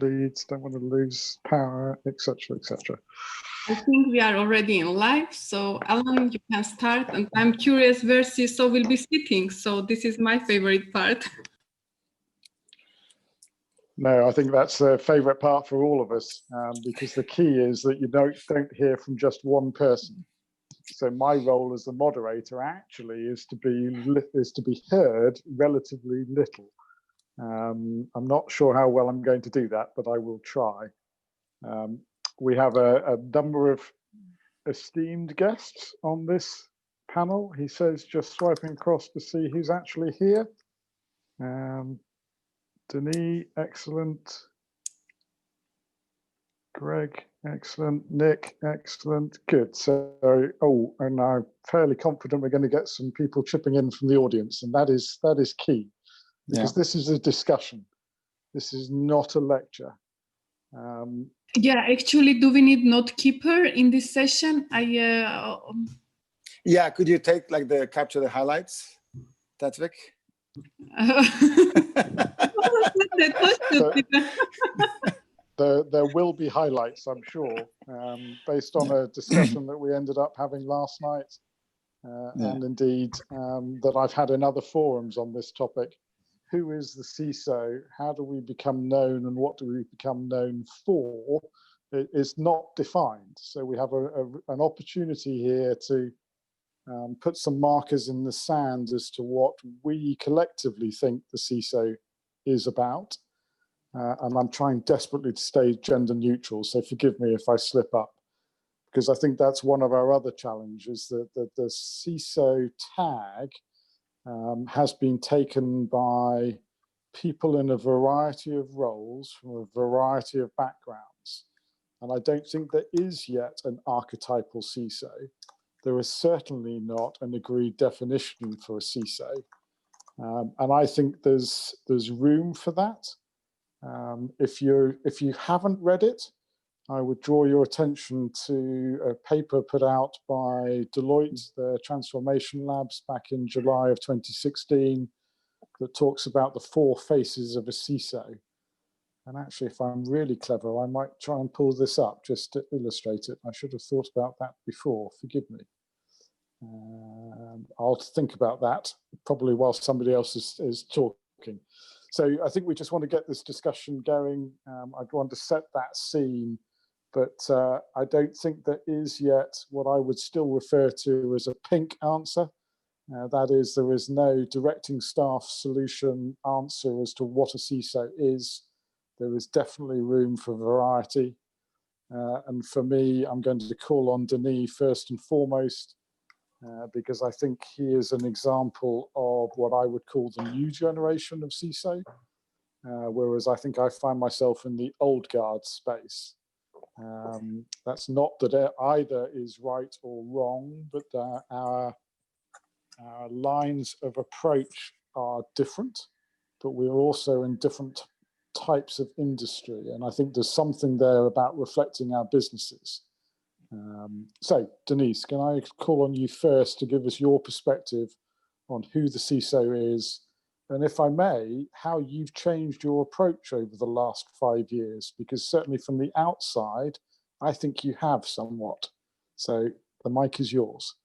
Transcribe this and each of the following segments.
leads, don't want to lose power, etc., etc. I think we are already in live, so Alan, you can start, and I'm curious where CISO will be sitting, so this is my favorite part. No, I think that's a favorite part for all of us, because the key is that you don't hear from just one person. So my role as the moderator actually is to be heard relatively little. I'm not sure how well I'm going to do that, but I will try. We have a number of esteemed guests on this panel. He says, just swiping across to see who's actually here. Denis, excellent. Greg, excellent. Nick, excellent. Good. So, and I'm fairly confident we're going to get some people chipping in from the audience, and that is key, because this is a discussion. This is not a lecture. Yeah, actually, do we need note keeper in this session? Yeah, could you take like capture the highlights, Tatvik? There will be highlights, I'm sure, based on a discussion that we ended up having last night, and indeed that I've had in other forums on this topic. Who is the CISO? How do we become known, and what do we become known for? It is not defined. So we have an opportunity here to put some markers in the sand as to what we collectively think the CISO is about. And I'm trying desperately to stay gender neutral, so forgive me if I slip up, because I think that's one of our other challenges, that the CISO tag has been taken by people in a variety of roles from a variety of backgrounds. And I don't think there is yet an archetypal CISO. There is certainly not an agreed definition for a CISO. And I think there's room for that. If you haven't read it, I would draw your attention to a paper put out by Deloitte, the Transformation Labs, back in July of 2016, that talks about the 4 faces of a CISO. And actually, if I'm really clever, I might try and pull this up just to illustrate it. I should have thought about that before, forgive me. I'll think about that probably while somebody else is talking. So I think we just want to get this discussion going. I want to set that scene, but I don't think there is yet what I would still refer to as a pink answer. That is, there is no directing staff solution answer as to what a CISO is. There is definitely room for variety. And for me, I'm going to call on Denis first and foremost, because I think he is an example of what I would call the new generation of CISO, whereas I think I find myself in the old guard space. That's not that either is right or wrong, but our lines of approach are different, but we're also in different types of industry. And I think there's something there about reflecting our businesses. So, Denis, can I call on you first to give us your perspective on who the CISO is, and if I may, how you've changed your approach over the last 5 years, because certainly from the outside, I think you have somewhat. So the mic is yours.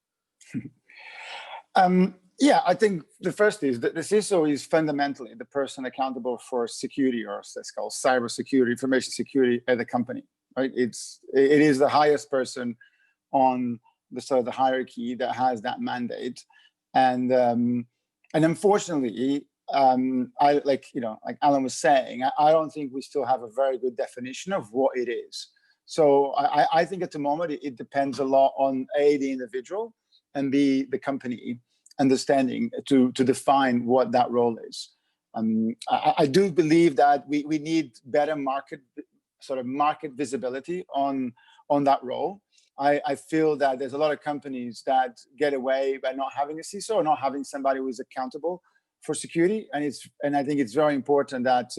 Yeah, I think the first is that the CISO is fundamentally the person accountable for security, or let's call cyber security, information security at the company. Right? It is the highest person on the sort of the hierarchy that has that mandate, and unfortunately, like Alan was saying, I don't think we still have a very good definition of what it is. So I think at the moment it depends a lot on A, the individual, and B, the company understanding to define what that role is. I do believe that we need better market visibility on that role. I feel that there's a lot of companies that get away by not having a CISO or not having somebody who is accountable for security, and I think it's very important that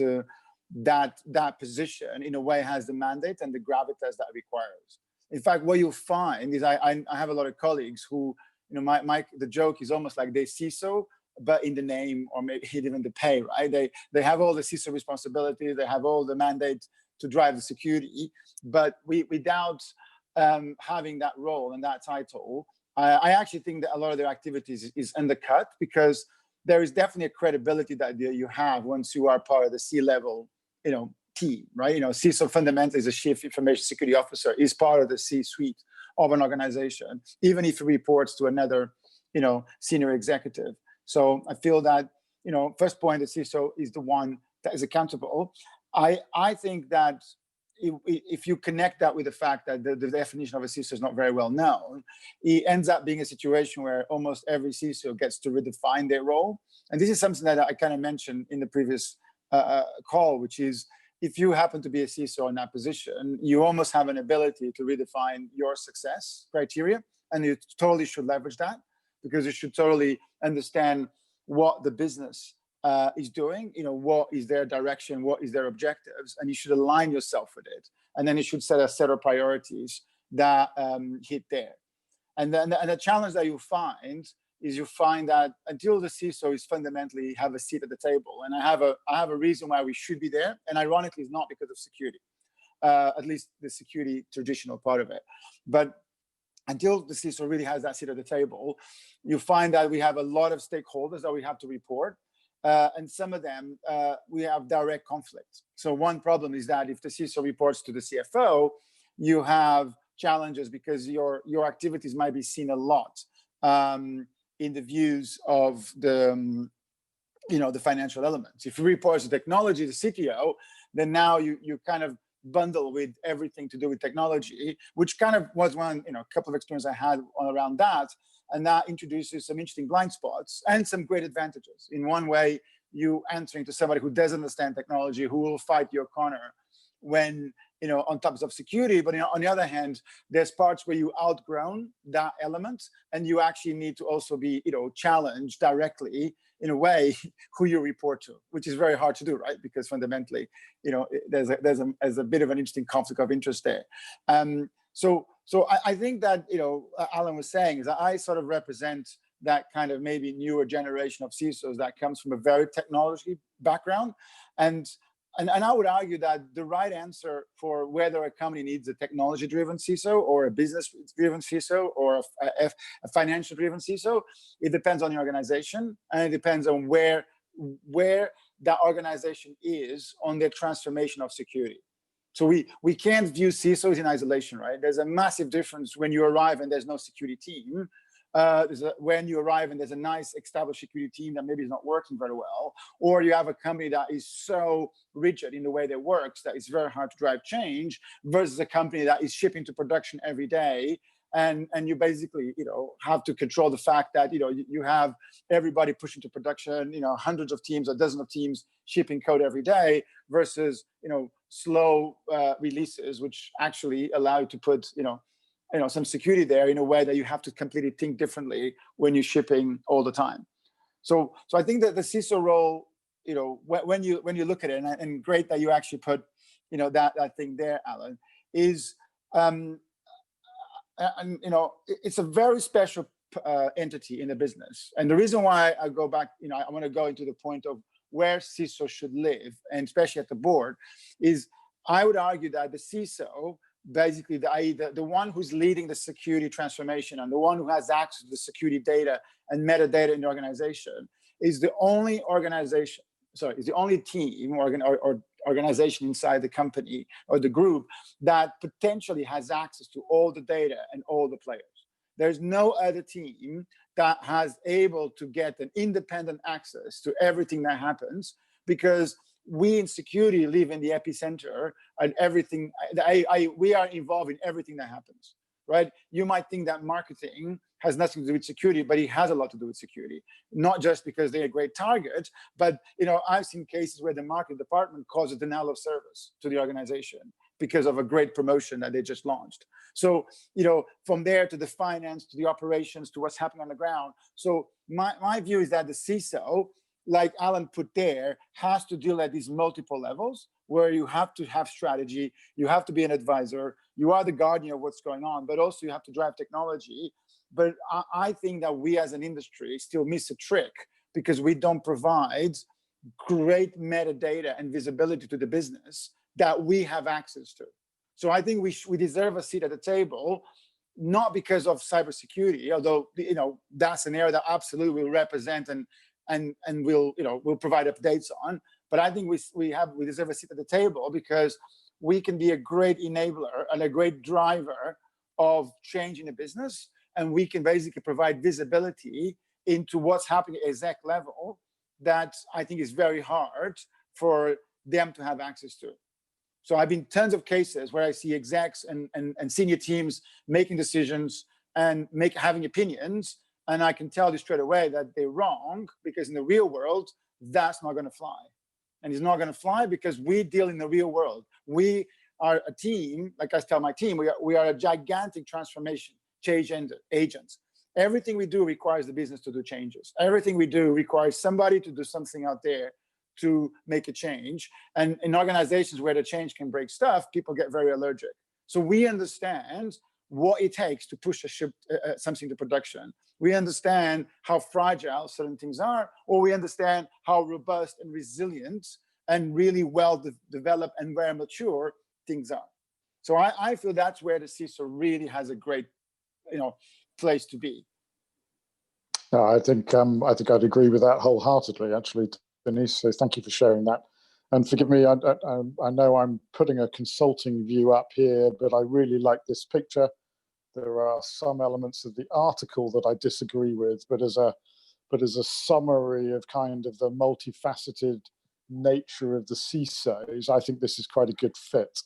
that position in a way has the mandate and the gravitas that requires. In fact, what you'll find is I have a lot of colleagues who, the joke is almost like they CISO, but in the name or maybe even the pay, right? They have all the CISO responsibilities, they have all the mandates, to drive the security. But without having that role and that title, I actually think that a lot of their activities is undercut, because there is definitely a credibility that you have once you are part of the C-level, team, right? CISO fundamentally is a chief information security officer, is part of the C-suite of an organization, even if he reports to another, senior executive. So I feel that, first point, the CISO is the one that is accountable. I think that if you connect that with the fact that the definition of a CISO is not very well known, it ends up being a situation where almost every CISO gets to redefine their role. And this is something that I kind of mentioned in the previous call, which is, if you happen to be a CISO in that position, you almost have an ability to redefine your success criteria, and you totally should leverage that, because you should totally understand what the business is doing, what is their direction, what is their objectives, and you should align yourself with it. And then you should set a set of priorities that hit there. And then the challenge that you find is that until the CISO is fundamentally have a seat at the table, and I have a reason why we should be there, and ironically, it's not because of security, at least the security traditional part of it, but until the CISO really has that seat at the table, you find that we have a lot of stakeholders that we have to report. And some of them, we have direct conflict. So one problem is that if the CISO reports to the CFO, you have challenges because your activities might be seen a lot in the views of the, the financial elements. If you report to technology, the CTO, then now you kind of bundle with everything to do with technology, which kind of was one, a couple of experiences I had around that. And that introduces some interesting blind spots and some great advantages. In one way, you answering to somebody who doesn't understand technology, who will fight your corner when, on topics of security. But on the other hand, there's parts where you outgrown that element, and you actually need to also be, challenged directly in a way who you report to, which is very hard to do, right? Because fundamentally, there's a bit of an interesting conflict of interest there. So I think that, Alan was saying, is that I sort of represent that kind of maybe newer generation of CISOs that comes from a very technology background. And I would argue that the right answer for whether a company needs a technology-driven CISO or a business-driven CISO or a financial-driven CISO, it depends on the organization, and it depends on where that organization is on their transformation of security. So we can't view CISOs in isolation, right? There's a massive difference when you arrive and there's no security team. When you arrive and there's a nice established security team that maybe is not working very well, or you have a company that is so rigid in the way that it works that it's very hard to drive change, versus a company that is shipping to production every day, and you basically have to control the fact that you have everybody pushing to production, hundreds of teams or dozens of teams shipping code every day, versus slow releases, which actually allow you to put some security there in a way that you have to completely think differently when you're shipping all the time. So I think that the CISO role, when you look at it, and great that you actually put that thing there, Alan, is it's a very special entity in the business. And the reason why I go back, I want to go into the point of where CISO should live, and especially at the board, is I would argue that the CISO, basically the one who's leading the security transformation and the one who has access to the security data and metadata in the organization, is the only team or organization inside the company or the group that potentially has access to all the data and all the players. There's no other team that has able to get an independent access to everything that happens, because we in security live in the epicenter, and everything, we are involved in everything that happens, right? You might think that marketing has nothing to do with security, but it has a lot to do with security, not just because they're a great target, but I've seen cases where the marketing department causes denial of service to the organization because of a great promotion that they just launched. So, from there to the finance, to the operations, to what's happening on the ground. So my view is that the CISO, like Alan put there, has to deal at these multiple levels, where you have to have strategy, you have to be an advisor, you are the guardian of what's going on, but also you have to drive technology. But I think that we as an industry still miss a trick, because we don't provide great metadata and visibility to the business that we have access to. So I think we deserve a seat at the table, not because of cybersecurity, although that's an area that absolutely will represent and we'll provide updates on. But I think we deserve a seat at the table because we can be a great enabler and a great driver of change in the business, and we can basically provide visibility into what's happening at exec level that I think is very hard for them to have access to. So I've been tons of cases where I see execs and senior teams making decisions and having opinions, and I can tell you straight away that they're wrong, because in the real world, that's not going to fly. And it's not going to fly because we deal in the real world. We are a team, like I tell my team, we are a gigantic transformation change agents. Everything we do requires the business to do changes. Everything we do requires somebody to do something out there to make a change. And in organizations where the change can break stuff, people get very allergic. So we understand what it takes to push something to production. We understand how fragile certain things are, or we understand how robust and resilient and really well developed and very mature things are. So I feel that's where the CISO really has a great, place to be. I think I'd agree with that wholeheartedly, actually, Dinis. So thank you for sharing that. And forgive me, I know I'm putting a consulting view up here, but I really like this picture. There are some elements of the article that I disagree with, but as a summary of kind of the multifaceted nature of the CISOs, I think this is quite a good fit.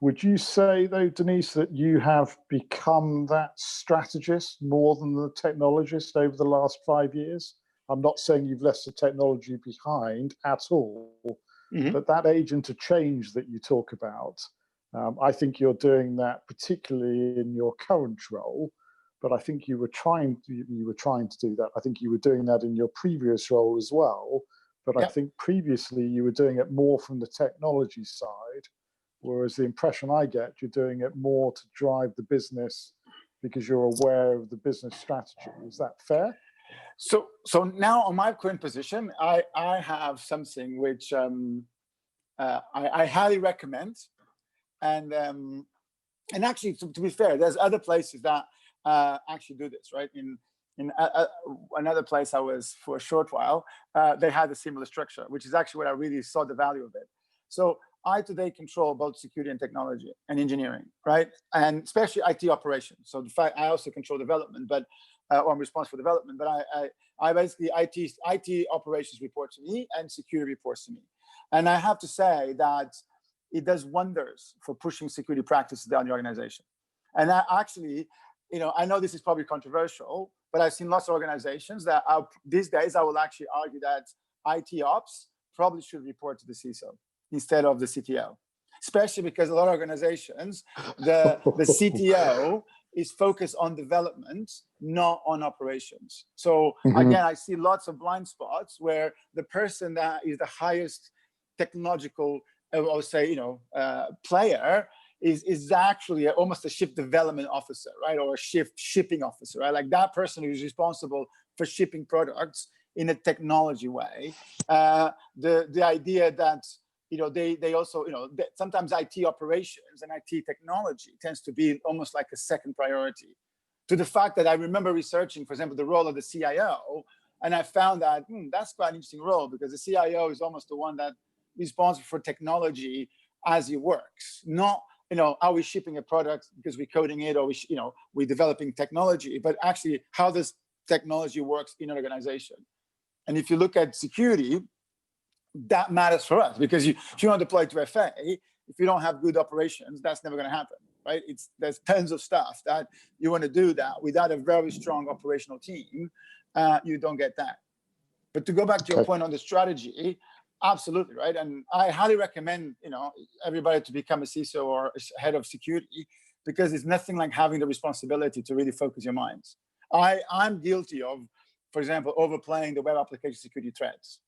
Would you say, though, Dinis, that you have become that strategist more than the technologist over the last 5 years? I'm not saying you've left the technology behind at all, but that agent of change that you talk about, I think you're doing that particularly in your current role, but I think you were trying to do that. I think you were doing that in your previous role as well, but I think previously you were doing it more from the technology side, whereas the impression I get, you're doing it more to drive the business because you're aware of the business strategy. Is that fair? So now on my current position, I have something which I highly recommend. And actually, to be fair, there's other places that actually do this, right? In another place I was for a short while, they had a similar structure, which is actually what I really saw the value of it. So I today control both security and technology and engineering, right? And especially IT operations. So the fact I also control development, but or I'm responsible for development. But I basically IT operations report to me and security reports to me. And I have to say that it does wonders for pushing security practices down the organization. And I actually, I know this is probably controversial, but I've seen lots of organizations that these days I will actually argue that IT ops probably should report to the CISO instead of the CTO, especially because a lot of organizations, the CTO is focused on development, not on operations. So again, I see lots of blind spots where the person that is the highest technological, I would say, player is actually almost a ship development officer, right? Or a shipping officer, right? Like that person who's responsible for shipping products in a technology way. The idea that they also, sometimes IT operations and IT technology tends to be almost like a second priority, to the fact that I remember researching, for example, the role of the CIO, and I found that that's quite an interesting role, because the CIO is almost the one that is responsible for technology as it works, not, are we shipping a product because we're coding it, or we're developing technology, but actually how does technology works in an organization. And if you look at security, that matters for us, because if you don't deploy to FA, if you don't have good operations, that's never going to happen, right? There's tons of stuff that you want to do that without a very strong operational team, you don't get that. But to go back to your point on the strategy, absolutely, right? And I highly recommend, everybody to become a CISO or a head of security, because it's nothing like having the responsibility to really focus your minds. I'm guilty of, for example, overplaying the web application security threats.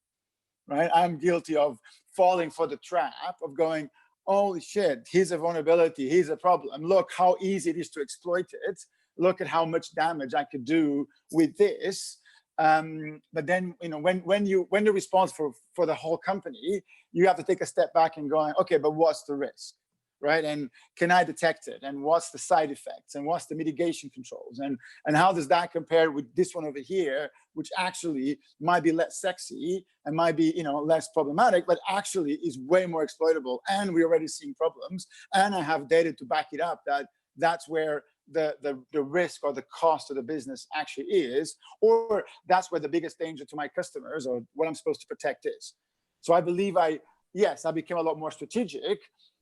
Right? I'm guilty of falling for the trap of going, holy shit, here's a vulnerability, here's a problem. Look how easy it is to exploit it. Look at how much damage I could do with this. But then, when the response for the whole company, you have to take a step back and going, okay, but what's the risk, right? And can I detect it? And what's the side effects? And what's the mitigation controls? And how does that compare with this one over here, which actually might be less sexy and might be, less problematic, but actually is way more exploitable. And we're already seeing problems. And I have data to back it up that's where the risk or the cost of the business actually is, or that's where the biggest danger to my customers or what I'm supposed to protect is. So I believe I became a lot more strategic,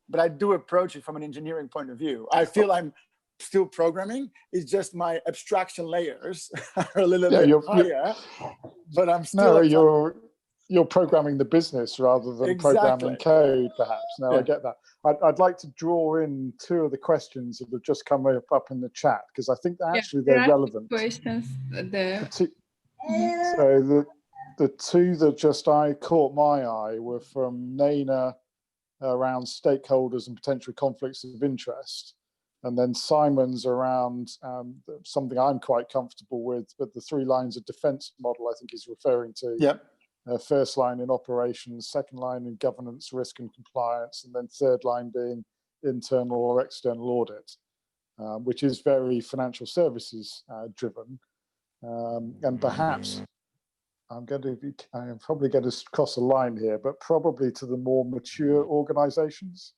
but I do approach it from an engineering point of view. I feel I'm still programming. It's just my abstraction layers are a little bit higher, but I'm still you're programming the business rather than programming code, perhaps. Now, I get that. I'd like to draw in two of the questions that have just come up in the chat, because I think actually they're relevant. Questions there. So the two that just caught my eye were from Naina around stakeholders and potential conflicts of interest. And then Simon's around something I'm quite comfortable with, but the 3 lines of defense model I think he's referring to. Yep. First line in operations, second line in governance, risk and compliance, and then third line being internal or external audit, which is very financial services driven. And perhaps I'm probably going to cross a line here, but probably to the more mature organizations,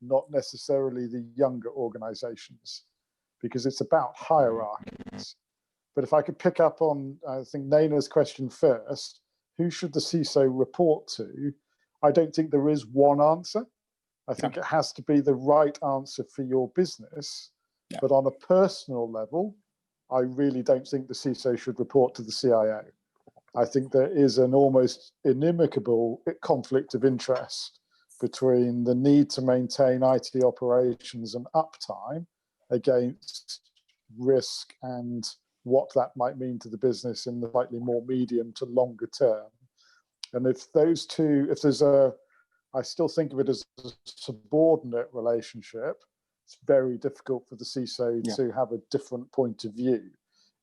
not necessarily the younger organizations, because it's about hierarchies. But if I could pick up on, I think, Naina's question first, who should the CISO report to? I don't think there is one answer. I think it has to be the right answer for your business. Yeah. But on a personal level, I really don't think the CISO should report to the CIO. I think there is an almost inimicable conflict of interest between the need to maintain IT operations and uptime against risk and what that might mean to the business in the slightly more medium to longer term. And if those two, I still think of it as a subordinate relationship, it's very difficult for the CISO to have a different point of view.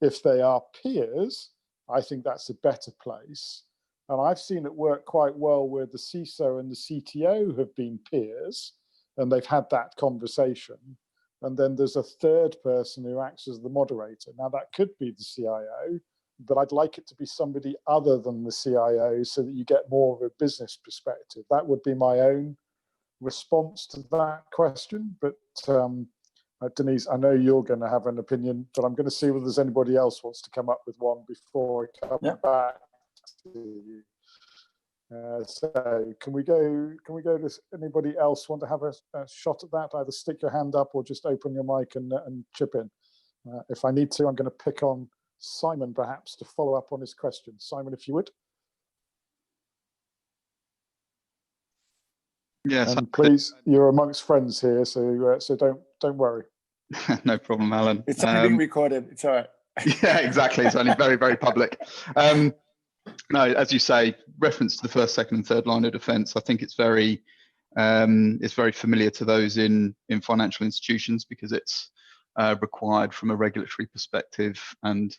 If they are peers, I think that's a better place. And I've seen it work quite well where the CISO and the CTO have been peers and they've had that conversation. And then there's a third person who acts as the moderator. Now, that could be the CIO, but I'd like it to be somebody other than the CIO so that you get more of a business perspective. That would be my own response to that question. But Dinis, I know you're going to have an opinion, but I'm going to see whether there's anybody else wants to come up with one before I come back to you. So can we go to anybody else want to have a shot at that? Either stick your hand up or just open your mic and chip in. If I need to, I'm going to pick on Simon perhaps to follow up on his question. Simon, if you would. Yes. And please, you're amongst friends here, so don't worry. No problem, Alan. It's only being recorded. It's all right. Yeah, exactly. It's only very, very public. No, as you say, reference to the first, second, and third line of defence. I think it's very familiar to those in financial institutions because it's required from a regulatory perspective and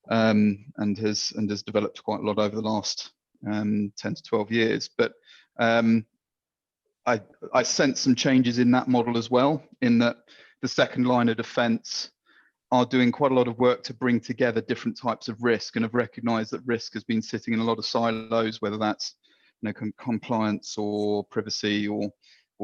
has developed quite a lot over the last 10 to 12 years. But I sense some changes in that model as well, in that the second line of defence are doing quite a lot of work to bring together different types of risk and have recognised that risk has been sitting in a lot of silos, whether that's compliance or privacy or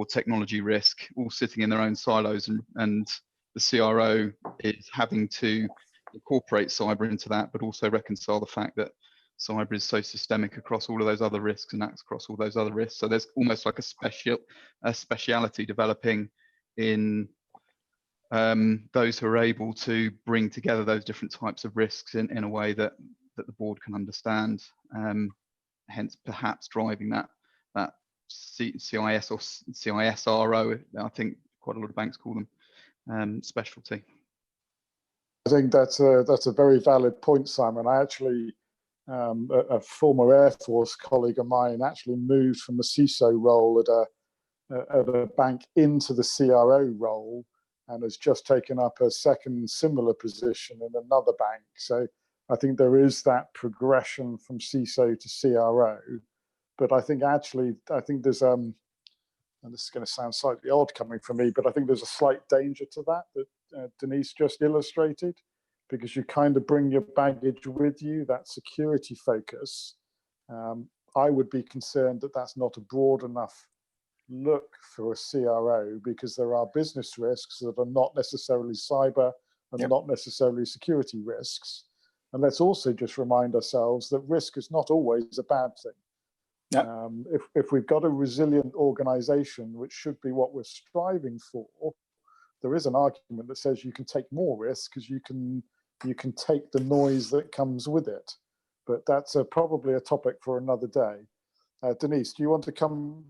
technology risk, all sitting in their own silos, and the CRO is having to incorporate cyber into that, but also reconcile the fact that cyber is so systemic across all of those other risks and acts across all those other risks. So there's almost like a speciality developing in those who are able to bring together those different types of risks in a way that the board can understand, hence perhaps driving that CIS or CISRO, I think quite a lot of banks call them, specialty. I think that's a very valid point, Simon. I actually, a former Air Force colleague of mine actually moved from a CISO role at a bank into the CRO role, and has just taken up a second similar position in another bank. So I think there is that progression from CISO to CRO, but I think actually, there's, and this is going to sound slightly odd coming from me, but I think there's a slight danger to that Dinis just illustrated, because you kind of bring your baggage with you, that security focus. I would be concerned that that's not a broad enough look for a CRO, because there are business risks that are not necessarily cyber and not necessarily security risks. And let's also just remind ourselves that risk is not always a bad thing. If we've got a resilient organization, which should be what we're striving for, there is an argument that says you can take more risk because you can take the noise that comes with it. But that's probably a topic for another day. Dinis, do you want to come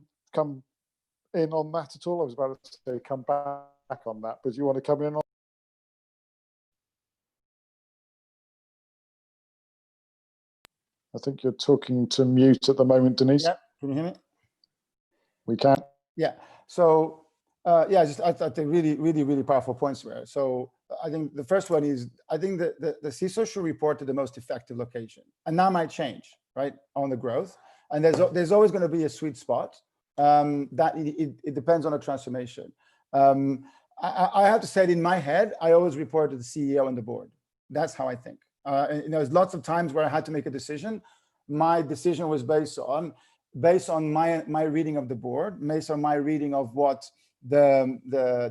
in on that at all? I was about to say come back on that, but do you want to come in on? I think you're talking to mute at the moment, Dinis. Yeah, can you hear me? We can. Yeah. So I think really powerful points there. So I think the first one is, I think that the CISO should report to the most effective location, and that might change, right, on the growth. And there's always going to be a sweet spot. That it depends on the transformation. I have to say it in my head, I always report to the CEO and the board. That's how I think. And there's lots of times where I had to make a decision. My decision was based on my reading of the board, based on my reading of what the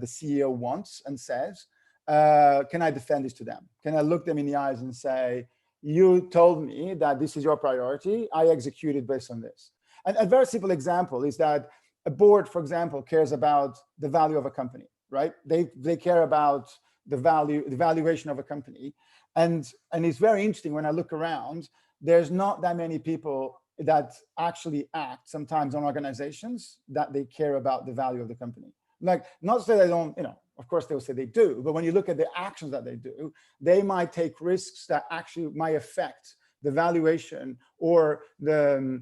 CEO wants and says. Can I defend this to them? Can I look them in the eyes and say, you told me that this is your priority, I executed based on this. And a very simple example is that a board, for example, cares about the value of a company, right? They care about the valuation of a company. And it's very interesting when I look around, there's not that many people that actually act sometimes on organizations that they care about the value of the company. Like, not to say they don't, of course they'll say they do, but when you look at the actions that they do, they might take risks that actually might affect the valuation or the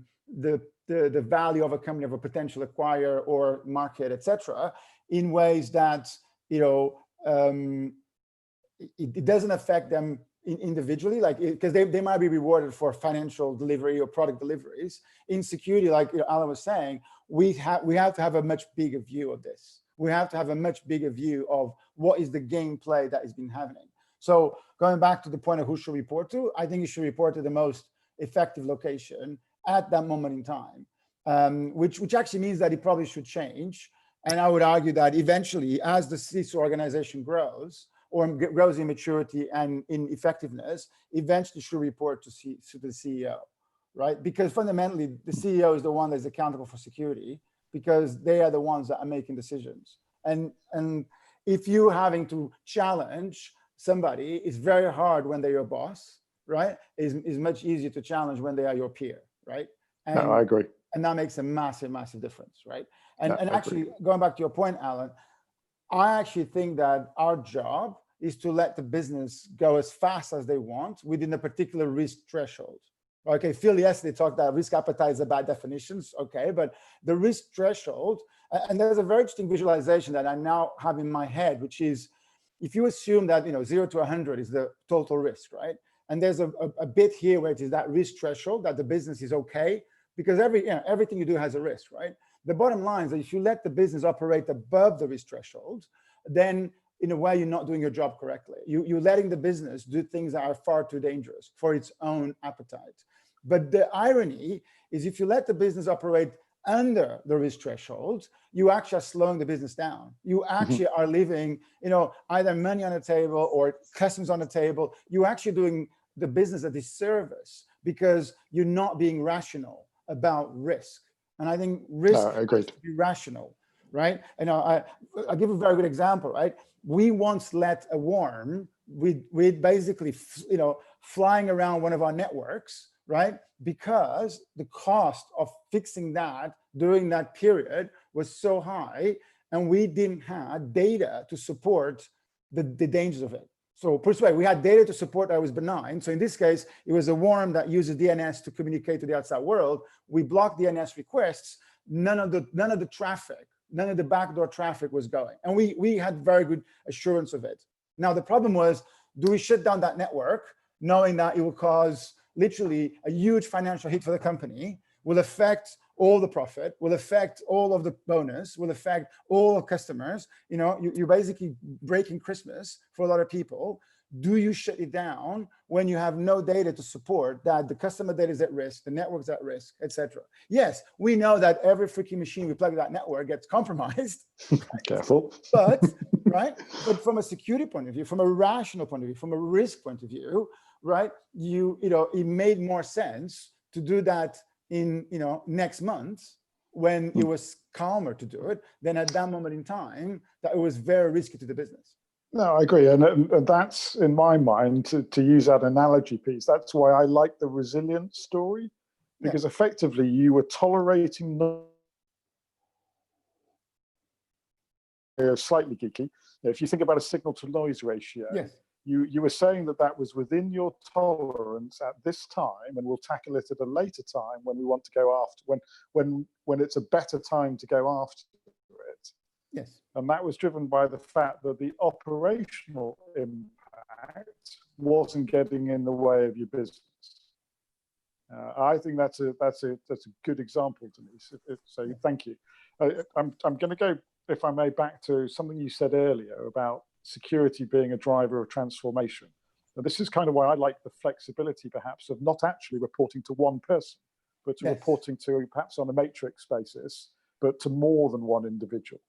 value of a company, of a potential acquirer or market, etc., in ways that it doesn't affect them individually, like, because they might be rewarded for financial delivery or product deliveries. In security, like Alan was saying, we have to have a much bigger view of this. We have to have a much bigger view of what is the gameplay that has been happening. So going back to the point of who should report to, I think you should report to the most effective location at that moment in time, which actually means that it probably should change. And I would argue that eventually, as the CISO organization grows, or grows in maturity and in effectiveness, eventually should report to the CEO, right? Because fundamentally, the CEO is the one that's accountable for security, because they are the ones that are making decisions. And if you're having to challenge somebody, it's very hard when they're your boss, right? It's much easier to challenge when they are your peer, right? And, no, I agree. And that makes a massive difference, right? And actually, going back to your point, Alan, I actually think that our job is to let the business go as fast as they want within a particular risk threshold. Okay, Phil yesterday talked about risk appetite is a bad definitions, okay, but the risk threshold, and there's a very interesting visualization that I now have in my head, which is, if you assume that 0 to 100 is the total risk, right? And there's a bit here where it is that risk threshold that the business is okay, because everything you do has a risk, right? The bottom line is that if you let the business operate above the risk threshold, then in a way you're not doing your job correctly. You're letting the business do things that are far too dangerous for its own appetite. But the irony is, if you let the business operate under the risk threshold, you actually are slowing the business down. You actually are leaving, either money on the table or customers on the table. You're actually doing the business a disservice because you're not being rational about risk. And I think risk has to be rational, right? I'll give a very good example, right? We once let a worm, we basically, flying around one of our networks, right? Because the cost of fixing that during that period was so high, and we didn't have data to support the dangers of it. So first of all, we had data to support that it was benign. So in this case, it was a worm that uses DNS to communicate to the outside world. We blocked DNS requests. None of the traffic, none of the backdoor traffic was going. And we had very good assurance of it. Now, the problem was, do we shut down that network knowing that it will cause literally a huge financial hit for the company, will affect all the profit, will affect all of the bonus, will affect all customers. You know, you're basically breaking Christmas for a lot of people. Do you shut it down when you have no data to support that the customer data is at risk, the network's at risk, etc.? Yes, we know that every freaking machine we plug in that network gets compromised. Careful. But but from a security point of view, from a rational point of view, from a risk point of view, right? It made more sense to do that in next month when it was calmer to do it than at that moment in time that it was very risky to the business. No, I agree. And that's, in my mind, to use that analogy piece, that's why I like the resilience story, because effectively you were tolerating slightly geeky. If you think about a signal to noise ratio, you were saying that was within your tolerance at this time, and we'll tackle it at a later time when we want to go after, when it's a better time to go after it. Yes. And that was driven by the fact that the operational impact wasn't getting in the way of your business. I think that's a good example, Denise. So thank you. I'm going to go, if I may, back to something you said earlier about security being a driver of transformation. And this is kind of why I like the flexibility, perhaps, of not actually reporting to one person, but to reporting to, perhaps on a matrix basis, but to more than one individual.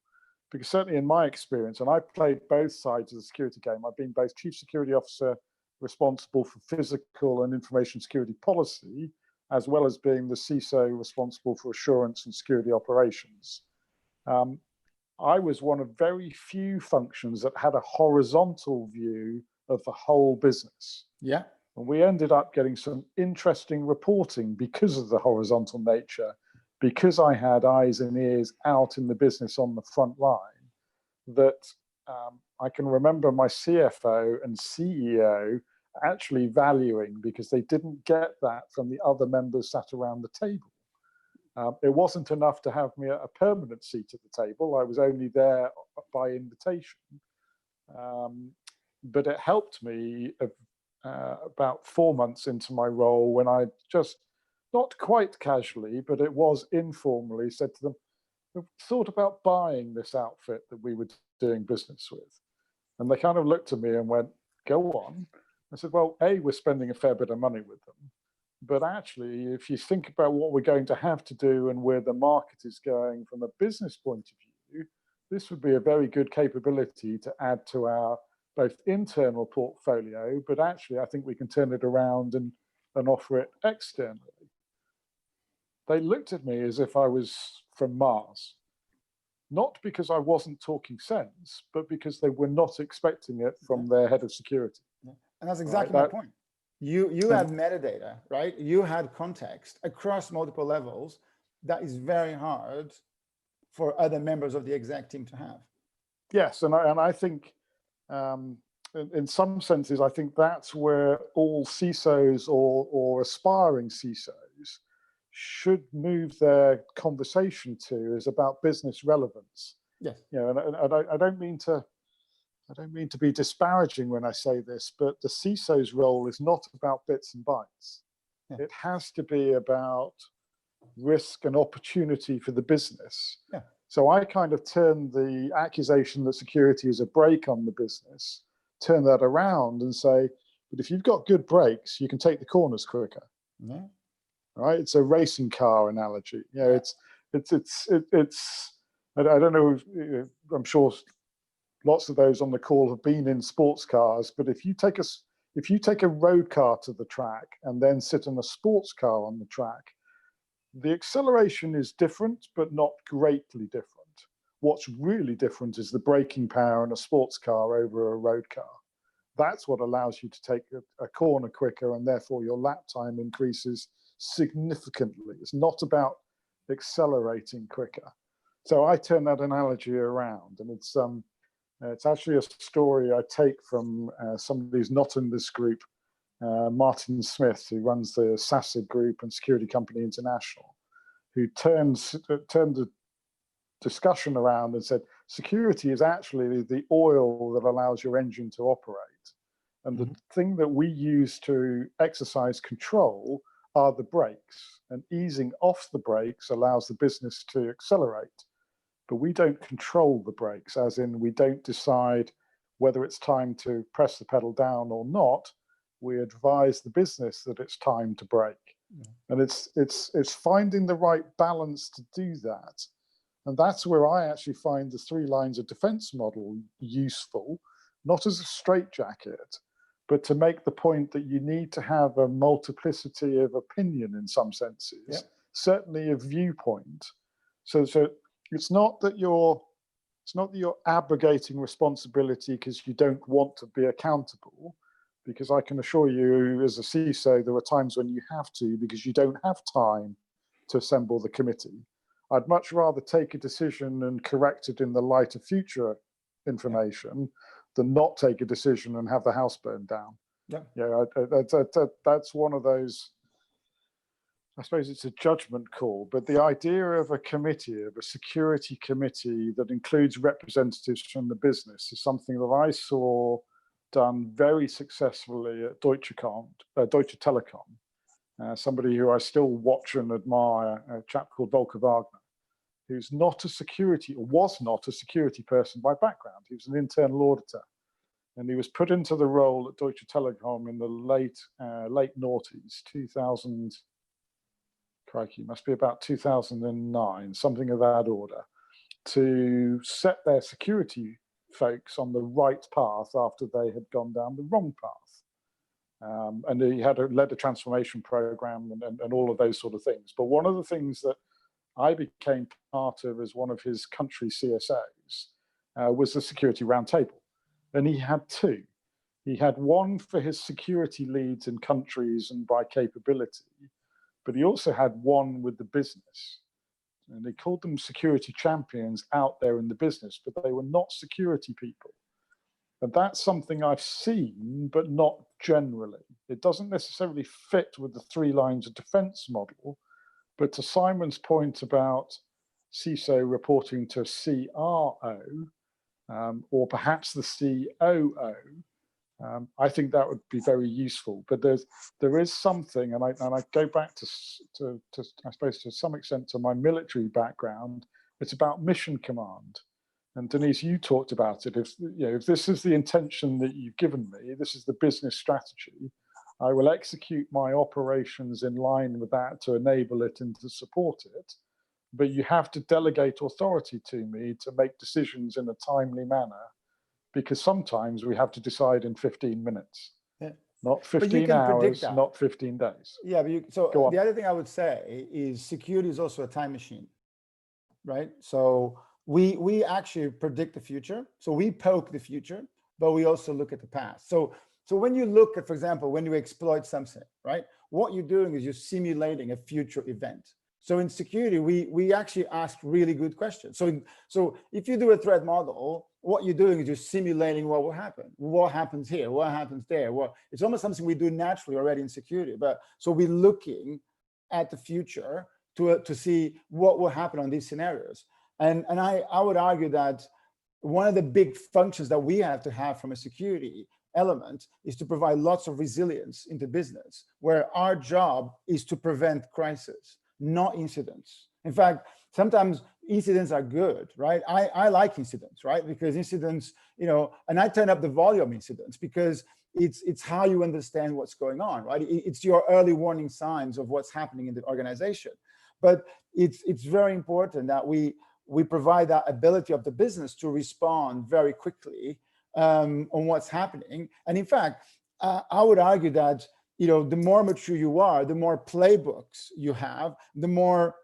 Because certainly in my experience, and I've played both sides of the security game, I've been both chief security officer responsible for physical and information security policy, as well as being the CISO responsible for assurance and security operations. I was one of very few functions that had a horizontal view of the whole business. Yeah. And we ended up getting some interesting reporting because of the horizontal nature, because I had eyes and ears out in the business on the front line, that I can remember my CFO and CEO actually valuing, because they didn't get that from the other members sat around the table. It wasn't enough to have me at a permanent seat at the table. I was only there by invitation. But it helped me about 4 months into my role, when I just, not quite casually, but it was informally, said to them, "We've thought about buying this outfit that we were doing business with." And they kind of looked at me and went, "Go on." I said, "Well, A, we're spending a fair bit of money with them. But actually, if you think about what we're going to have to do and where the market is going from a business point of view, this would be a very good capability to add to our both internal portfolio, but actually I think we can turn it around and offer it externally." They looked at me as if I was from Mars, not because I wasn't talking sense, but because they were not expecting it from their head of security. And that's exactly my point. You had metadata, right? You had context across multiple levels that is very hard for other members of the exec team to have. Yes, and I think in some senses, I think that's where all CISOs or aspiring CISOs should move their conversation to, is about business relevance. Yes. And I don't mean to be disparaging when I say this, but the CISO's role is not about bits and bytes. Yeah. It has to be about risk and opportunity for the business. Yeah. So I kind of turn the accusation that security is a brake on the business, turn that around and say, but if you've got good brakes, you can take the corners quicker. Yeah. Right? It's a racing car analogy. It's I don't know, I'm sure lots of those on the call have been in sports cars, but if you take a road car to the track and then sit in a sports car on the track, the acceleration is different, but not greatly different. What's really different is the braking power in a sports car over a road car. That's what allows you to take a corner quicker, and therefore your lap time increases significantly. It's not about accelerating quicker. So I turn that analogy around, and it's actually a story I take from somebody who's not in this group, Martin Smith, who runs the SASID Group and Security Company International, who turned the discussion around and said, security is actually the oil that allows your engine to operate. And the thing that we use to exercise control are the brakes, and easing off the brakes allows the business to accelerate. But we don't control the brakes, as in we don't decide whether it's time to press the pedal down or not. We advise the business that it's time to brake. And it's finding the right balance to do that. And that's where I actually find the 3 lines of defense model useful, not as a straitjacket, but to make the point that you need to have a multiplicity of opinion in some senses, certainly a viewpoint. So it's not that you're abrogating responsibility because you don't want to be accountable, because I can assure you as a CISO, there are times when you have to, because you don't have time to assemble the committee. I'd much rather take a decision and correct it in the light of future information than not take a decision and have the house burned down. That's one of those, I suppose it's a judgment call, but the idea of a committee, of a security committee that includes representatives from the business, is something that I saw done very successfully at Deutsche Telekom. Somebody who I still watch and admire, a chap called Volker Wagner, who's not a security, or was not a security person by background. He was an internal auditor. And he was put into the role at Deutsche Telekom in the late noughties, 2000, crikey, must be about 2009, something of that order, to set their security folks on the right path after they had gone down the wrong path. And he had led a transformation program and all of those sort of things. But one of the things that I became part of as one of his country CSOs was the security roundtable. And he had 2. He had one for his security leads in countries and by capability, but he also had one with the business. And they called them security champions out there in the business, but they were not security people. And that's something I've seen, but not generally. It doesn't necessarily fit with the 3 lines of defense model, but to Simon's point about CISO reporting to CRO, or perhaps the COO, I think that would be very useful. But there is something, and I go back to I suppose to some extent to my military background. It's about mission command. And Dinis, you talked about it. If this is the intention that you've given me, this is the business strategy, I will execute my operations in line with that to enable it and to support it. But you have to delegate authority to me to make decisions in a timely manner, because sometimes we have to decide in 15 minutes, not 15 hours, not 15 days. Yeah, but the other thing I would say is security is also a time machine, right? So we actually predict the future. So we poke the future, but we also look at the past. So when you look at, for example, when you exploit something, right? What you're doing is you're simulating a future event. So in security, we actually ask really good questions. So if you do a threat model, what you're doing is you're simulating what will happen. What happens here? What happens there? Well, it's almost something we do naturally already in security. But so we're looking at the future to see what will happen on these scenarios. And I would argue that one of the big functions that we have to have from a security element is to provide lots of resilience into business, where our job is to prevent crisis, not incidents. In fact, sometimes incidents are good, right? I like incidents, right? Because incidents, and I turn up the volume incidents because it's how you understand what's going on, right? It's your early warning signs of what's happening in the organization. But it's very important that we provide that ability of the business to respond very quickly on what's happening. And in fact, I would argue that the more mature you are, the more playbooks you have, the more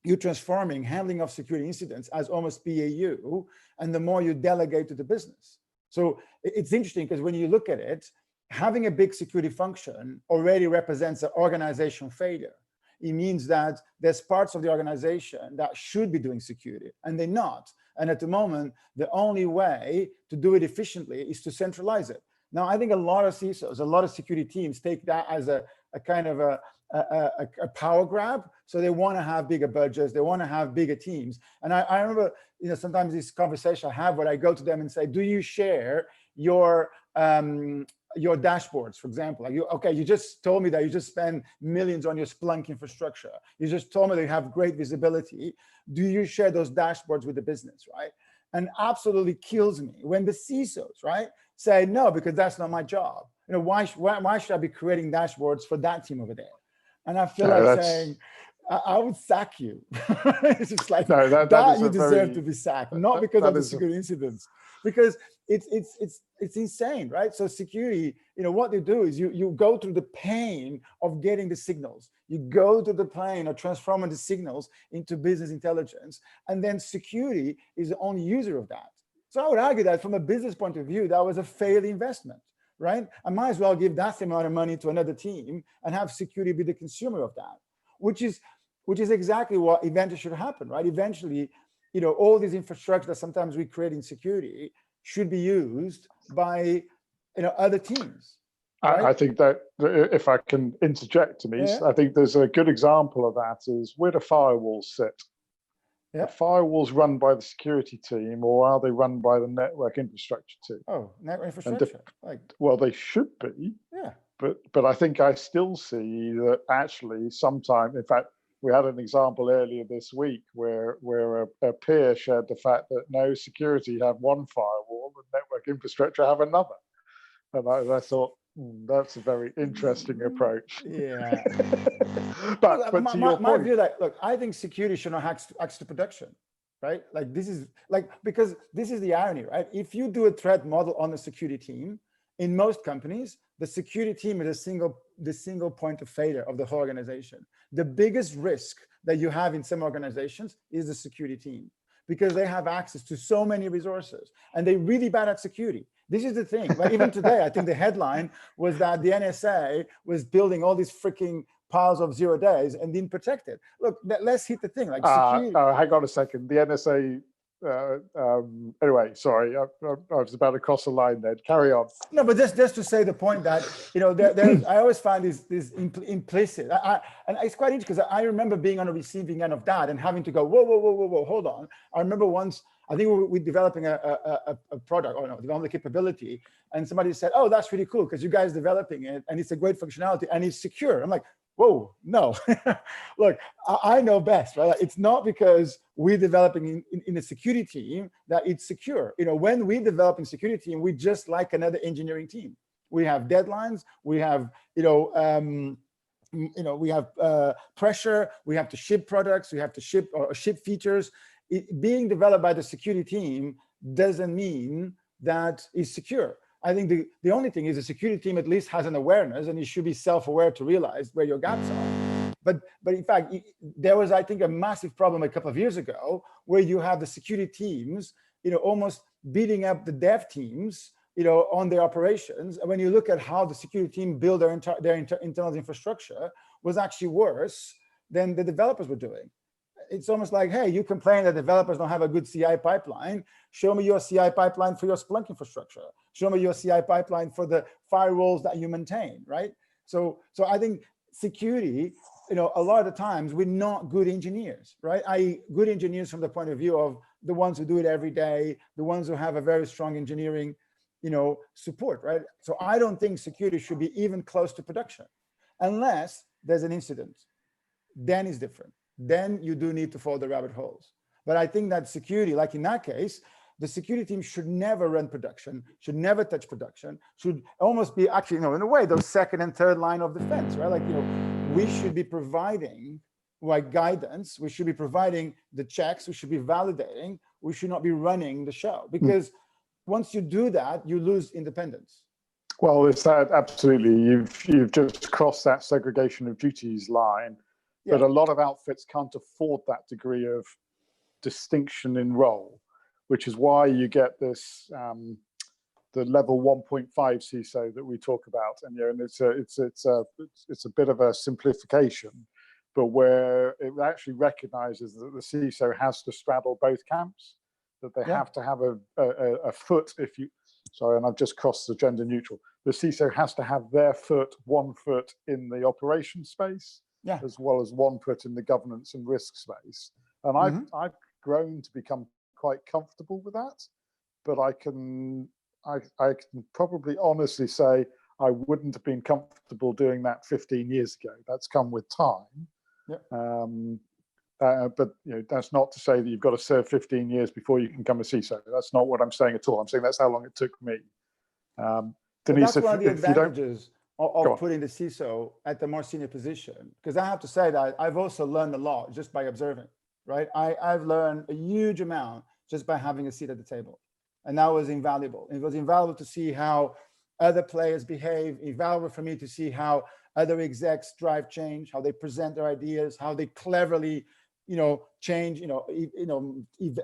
you're transforming handling of security incidents as almost BAU, and the more you delegate to the business. So it's interesting because when you look at it, having a big security function already represents an organizational failure. It means that there's parts of the organization that should be doing security and they're not. And at the moment, the only way to do it efficiently is to centralize it. Now, I think a lot of CISOs, a lot of security teams take that as a kind of a power grab. So they want to have bigger budgets, they want to have bigger teams. And I remember, sometimes this conversation I have where I go to them and say, do you share your your dashboards, for example. Like you just told me that you just spend millions on your Splunk infrastructure. You just told me that you have great visibility. Do you share those dashboards with the business, right? And absolutely kills me when the CISOs, right, say no, because that's not my job. Why should I be creating dashboards for that team over there? And I feel like saying, I would sack you. It's just like that you deserve to be sacked, not because of the security incidents, because it's insane, right? So security, what you do is you go through the pain of getting the signals. You go to the pain of transforming the signals into business intelligence, and then security is the only user of that. So I would argue that from a business point of view, that was a failed investment, right? I might as well give that same amount of money to another team and have security be the consumer of that, which is exactly what eventually should happen, right? Eventually, all these infrastructure that sometimes we create in security should be used by other teams. Right? I think that if I can interject, Denise, I think there's a good example of that is where do firewalls sit? Are firewalls run by the security team, or are they run by the network infrastructure team? Oh, network infrastructure. Well, they should be. Yeah. But I think I still see that actually sometimes, in fact, we had an example earlier this week where a peer shared the fact that no, security have one firewall and network infrastructure have another. And I thought, that's a very interesting approach. Yeah. but to your my point, view, look, I think security should not hack to production, right? Because this is the irony, right? If you do a threat model on the security team, in most companies, the security team is the single point of failure of the whole organization. The biggest risk that you have in some organizations is the security team, because they have access to so many resources and they're really bad at security. This is the thing. But even today, I think the headline was that the NSA was building all these freaking piles of 0 days and didn't protect it. Look, let's hit the thing. Like security. Hang on a second. The NSA. Anyway, sorry, I was about to cross the line there. Carry on. No, but just to say the point that I always find this implicit, and it's quite interesting because I remember being on the receiving end of that and having to go, whoa, hold on. I remember once, I think we're developing a product, or no, developing a capability, and somebody said, "Oh, that's really cool because you guys developing it, and it's a great functionality and it's secure." I'm like, whoa, no. Look, I know best, right? It's not because we're developing in a security team that it's secure. When we develop in security team, we just like another engineering team. We have deadlines, we have, we have pressure, we have to ship products, we have to ship features. Being developed by the security team doesn't mean that it's secure. I think the only thing is the security team at least has an awareness, and you should be self-aware to realize where your gaps are. But in fact, there was, I think, a massive problem a couple of years ago where you have the security teams, almost beating up the dev teams, on their operations. And when you look at how the security team build their internal infrastructure, was actually worse than the developers were doing. It's almost like, hey, you complain that developers don't have a good CI pipeline. Show me your CI pipeline for your Splunk infrastructure. Show me your CI pipeline for the firewalls that you maintain, right? So I think security, a lot of the times we're not good engineers, right? Good engineers from the point of view of the ones who do it every day, the ones who have a very strong engineering, support, right? So I don't think security should be even close to production unless there's an incident. Then it's different. Then you do need to follow the rabbit holes. But I think that security, like in that case, the security team should never run production, should never touch production, should almost be actually, in a way, those second and third line of defense, right? Like, we should be providing guidance, we should be providing the checks, we should be validating, we should not be running the show. Because once you do that, you lose independence. Well, it's that absolutely. You've just crossed that segregation of duties line. But a lot of outfits can't afford that degree of distinction in role, which is why you get this the level 1.5 CISO that we talk about, and it's a bit of a simplification, but where it actually recognizes that the CISO has to straddle both camps, that they have to have a foot. And I've just crossed the gender neutral. The CISO has to have one foot in the operation space. As well as one foot in the governance and risk space. And I've grown to become quite comfortable with that, but I can probably honestly say I wouldn't have been comfortable doing that 15 years ago. That's come with time. But that's not to say that you've got to serve 15 years before you can become a CISO. That's not what I'm saying at all. I'm saying that's how long it took me. Dinis, that's one of the advantages of Go putting the CISO at the more senior position, because I have to say that I've also learned a lot just by observing, right? I've learned a huge amount just by having a seat at the table. And that was invaluable. It was invaluable to see how other players behave, invaluable for me to see how other execs drive change, how they present their ideas, how they cleverly, change,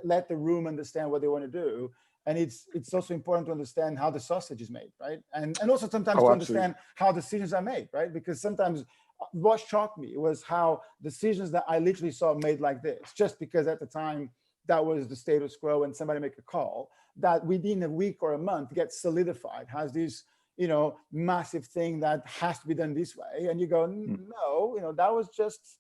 let the room understand what they want to do. And it's also important to understand how the sausage is made, right? And also sometimes to understand how decisions are made, right? Because sometimes what shocked me was how decisions that I literally saw made like this, just because at the time that was the status quo and somebody make a call, that within a week or a month gets solidified, has this, massive thing that has to be done this way. And you go, no, that was just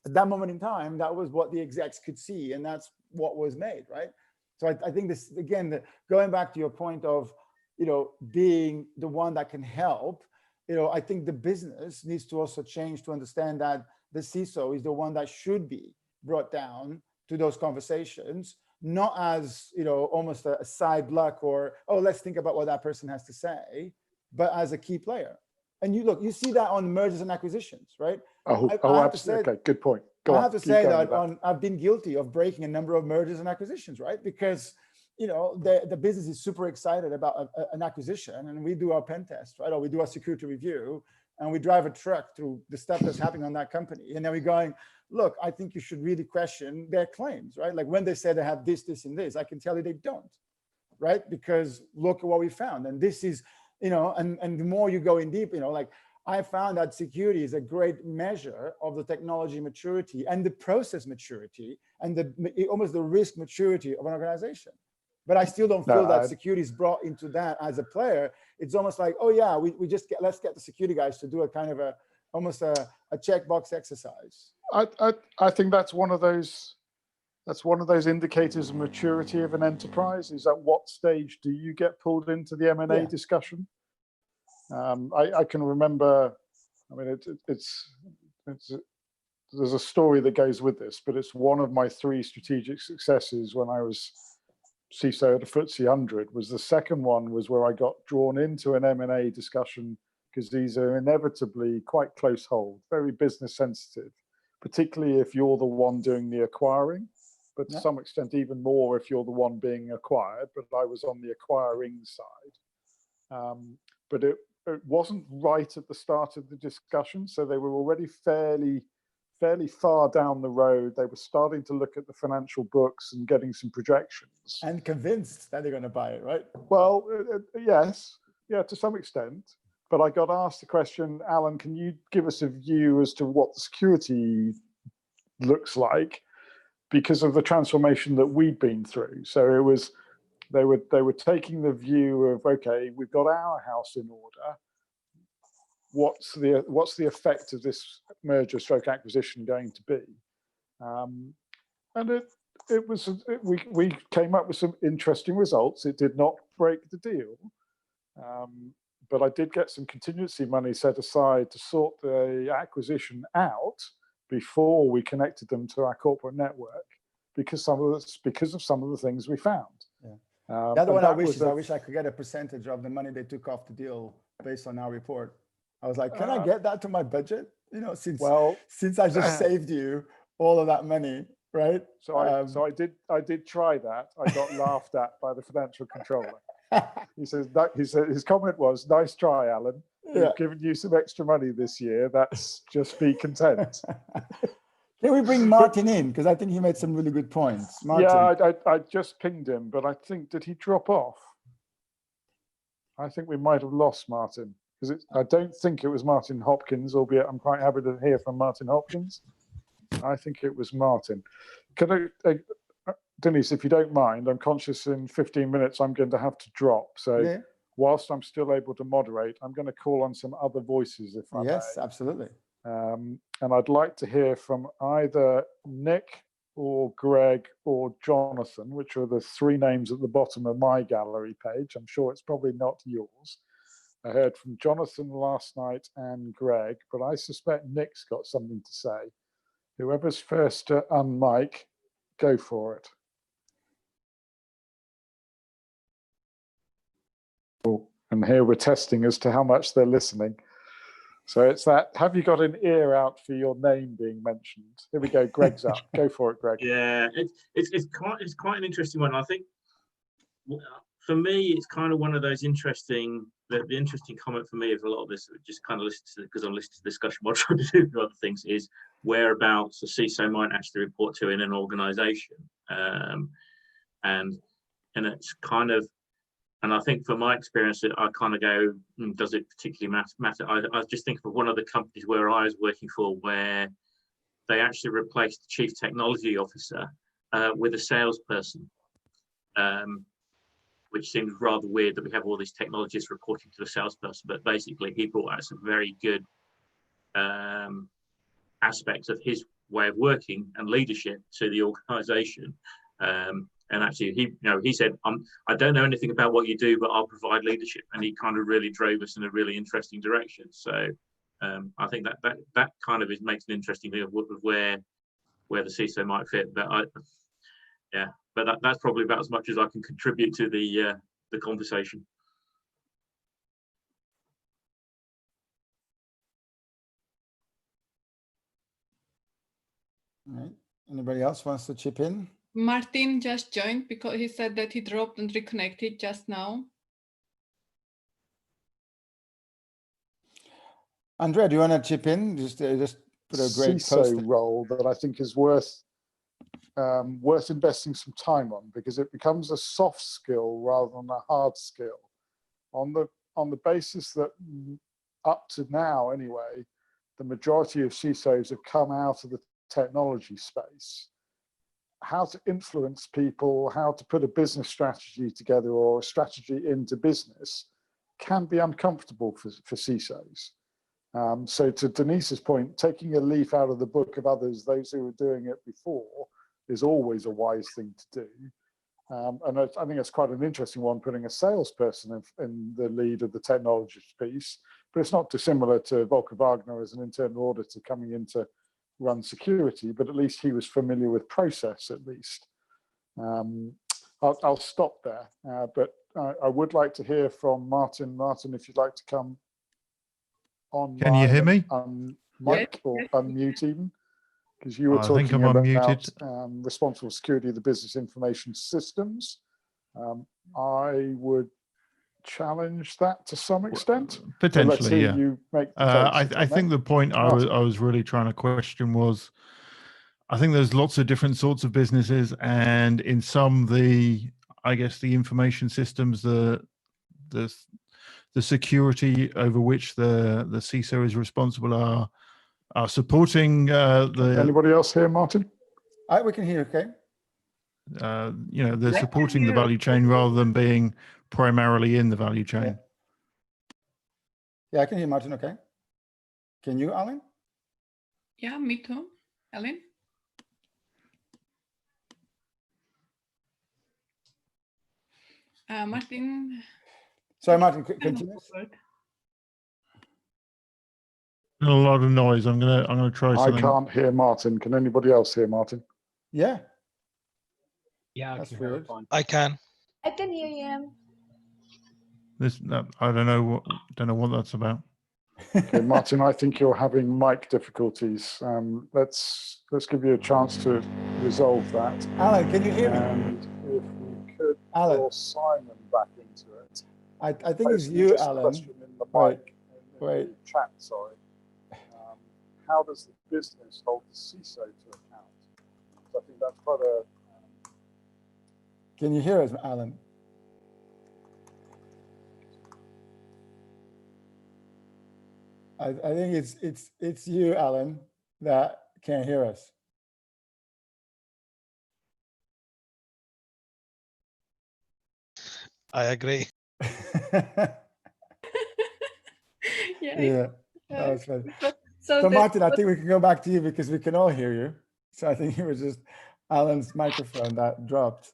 at that moment in time, that was what the execs could see, and that's what was made, right? So I think this, again, going back to your point of, being the one that can help, I think the business needs to also change to understand that the CISO is the one that should be brought down to those conversations, not as, almost a side luck or, oh, let's think about what that person has to say, but as a key player. And you see that on mergers and acquisitions, right? Absolutely. Okay, good point. I have to say that I've been guilty of breaking a number of mergers and acquisitions, right? Because, the business is super excited about an acquisition, and we do our pen test, right? Or we do our security review, and we drive a truck through the stuff that's happening on that company. And then we're going, look, I think you should really question their claims, right? Like when they say they have this, this, and this, I can tell you they don't, right? Because look at what we found. And this is, and the more you go in deep, like I found that security is a great measure of the technology maturity and the process maturity and almost the risk maturity of an organization. But I still don't feel that security is brought into that as a player. It's almost like, oh yeah, let's get the security guys to do a kind of almost a checkbox exercise. I think that's one of those indicators of maturity of an enterprise, is at what stage do you get pulled into the M&A discussion? I can remember, there's a story that goes with this, but it's one of my 3 strategic successes when I was CISO at a FTSE 100. Was the second one was where I got drawn into an M&A discussion, because these are inevitably quite close hold, very business sensitive, particularly if you're the one doing the acquiring, but to some extent even more if you're the one being acquired. But I was on the acquiring side. But it wasn't right at the start of the discussion, so they were already fairly far down the road. They were starting to look at the financial books and getting some projections. And convinced that they're going to buy it, right? Well, yes, to some extent. But I got asked the question, Alan, can you give us a view as to what the security looks like, because of the transformation that we'd been through? So it was, they were taking the view of, okay, we've got our house in order. What's the effect of this merger stroke acquisition going to be? And we came up with some interesting results. It did not break the deal, but I did get some contingency money set aside to sort the acquisition out before we connected them to our corporate network, because of some of the things we found. The other one I wish I could get a percentage of the money they took off the deal based on our report. I was like, can I get that to my budget? Since I just saved you all of that money, right? So I did try that. I got laughed at by the financial controller. He said his comment was, "Nice try, Alan. We've given you some extra money this year. That's just be content." Can we bring Martin in? Because I think he made some really good points. Martin. Yeah, I just pinged him, but I think, did he drop off? I think we might have lost Martin, because I don't think it was Martin Hopkins, albeit I'm quite happy to hear from Martin Hopkins. I think it was Martin. Can I, Dinis, if you don't mind, I'm conscious in 15 minutes I'm going to have to drop. So whilst I'm still able to moderate, I'm going to call on some other voices if I may. Yes, absolutely. And I'd like to hear from either Nick or Greg or Jonathon, which are the 3 names at the bottom of my gallery page. I'm sure it's probably not yours. I heard from Jonathon last night and Greg, but I suspect Nick's got something to say. Whoever's first to unmic, go for it. And here we're testing as to how much they're listening. So it's that, have you got an ear out for your name being mentioned? Here we go, Greg's up. Go for it, Greg. Yeah, it's quite an interesting one. I think for me, it's kind of one of those interesting, the interesting comment for me of a lot of this, just kind of listened to, because I'm listening to the discussion, what I'm trying to do with other things is whereabouts a CISO might actually report to in an organization. And it's kind of, and I think from my experience, I kind of go, does it particularly matter? I just think of one of the companies where I was working for where they actually replaced the chief technology officer with a salesperson, which seems rather weird that we have all these technologists reporting to the salesperson, but basically he brought out some very good aspects of his way of working and leadership to the organization. And actually, he said, I don't know anything about what you do, but I'll provide leadership. And he kind of really drove us in a really interesting direction. So I think that kind of makes an interesting thing of where the CISO might fit. But that's probably about as much as I can contribute to the conversation. All right. Anybody else wants to chip in? Martin just joined because he said that he dropped and reconnected just now. Andrea, do you want to chip in? Just put a great CISO post. role that I think is worth investing some time on, because it becomes a soft skill rather than a hard skill. On the basis that up to now, anyway, the majority of CISOs have come out of the technology space. How to influence people, how to put a business strategy together or a strategy into business can be uncomfortable for CISOs. So to Denis's point, taking a leaf out of the book of others, those who were doing it before, is always a wise thing to do. And I think it's quite an interesting one, putting a salesperson in the lead of the technology piece, but it's not dissimilar to Volker Wagner as an internal auditor coming in to run security, but at least he was familiar with process at least. I'll stop there, but I would like to hear from Martin. Martin, if you'd like to come on. Can you hear me? Mic or unmute even, because you were I think talking I'm about unmuted. responsible security of the business information systems. I would challenge that to some extent. Potentially, yeah. You make the I think the point I was really trying to question was, I think there's lots of different sorts of businesses, and in some, I guess the information systems, the security over which the CISO is responsible are supporting the. Anybody else here, Martin? We can hear. Okay. They're supporting the value chain rather than being primarily in the value chain. Yeah, I can hear Martin. Okay. Can you, Alan? Yeah, me too. Ellen? Martin. Sorry, Martin, continue. A lot of noise. I'm gonna try something. I can't hear Martin. Can anybody else hear Martin? Yeah. Yeah, that's weird. I can. I can hear him. I don't know what that's about. Okay, Martin, I think you're having mic difficulties. Let's give you a chance to resolve that. Alan, can you hear me? And if we could Alan, Simon back into it. I think it's you, Alan. Question in the mic, Wait. in the chat, sorry. How does the business hold the CISO to account? So I think that's quite a. Can you hear us, Alan? I think it's you, Alan, that can't hear us. I agree. Yeah, that was funny. So Martin, I think we can go back to you because we can all hear you. So I think it was just Alan's microphone that dropped.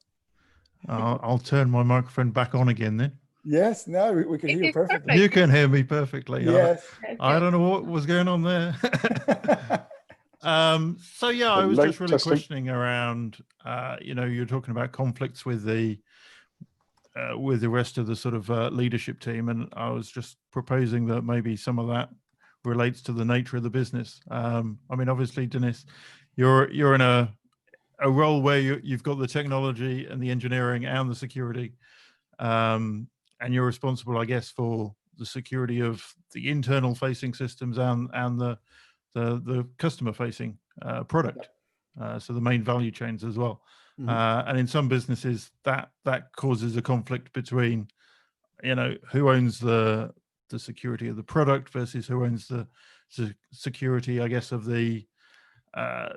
I'll turn my microphone back on again then. Yes, no, we can hear you It's perfectly. perfect. You can hear me perfectly. Yes. I don't know what was going on there. So yeah, I was Late just really testing. questioning around, you're talking about conflicts with the rest of the sort of leadership team, and I was just proposing that maybe some of that relates to the nature of the business. I mean, obviously, Dinis, you're in a role where you've got the technology and the engineering and the security, and you're responsible, I guess, for the security of the internal facing systems and the customer facing product. So the main value chains as well. And in some businesses that causes a conflict between, who owns the security of the product versus who owns the security, I guess, of the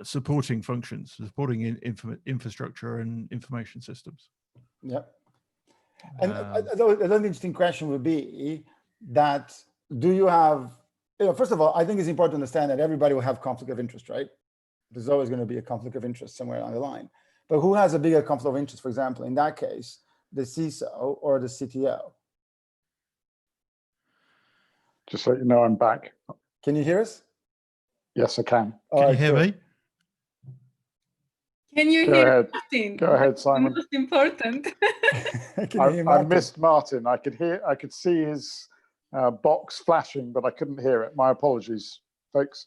supporting functions, supporting infrastructure and information systems. Yeah. And another interesting question would be that, do you have, first of all, I think it's important to understand that everybody will have conflict of interest, right? There's always going to be a conflict of interest somewhere along the line. But who has a bigger conflict of interest, for example, in that case, the CISO or the CTO? Just so you know, I'm back. Can you hear us? Yes, I can. Can you hear me? Can you Go hear ahead. Martin? Go ahead, That's Simon. most important. I missed Martin. I could see his box flashing, but I couldn't hear it. My apologies, folks.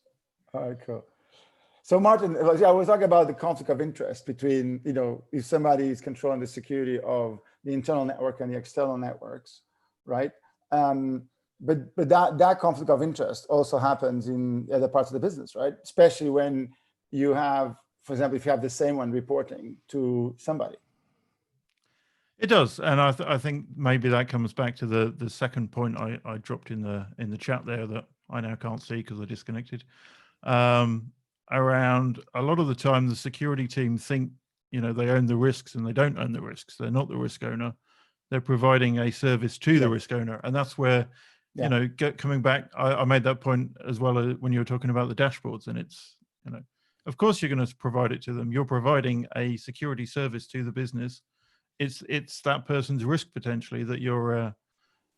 All right, cool. So Martin, I was talking about the conflict of interest between, if somebody is controlling the security of the internal network and the external networks, right? But that conflict of interest also happens in other parts of the business, right? Especially when you have, for example, if you have the same one reporting to somebody. It does, and I think maybe that comes back to the second point I dropped in the chat there that I now can't see because I disconnected. Around a lot of the time, the security team think they own the risks, and they don't own the risks. They're not the risk owner. They're providing a service to the risk owner, and that's where coming back. I made that point as well when you were talking about the dashboards, and it's of course you're going to provide it to them. You're providing a security service to the business. It's that person's risk potentially that you're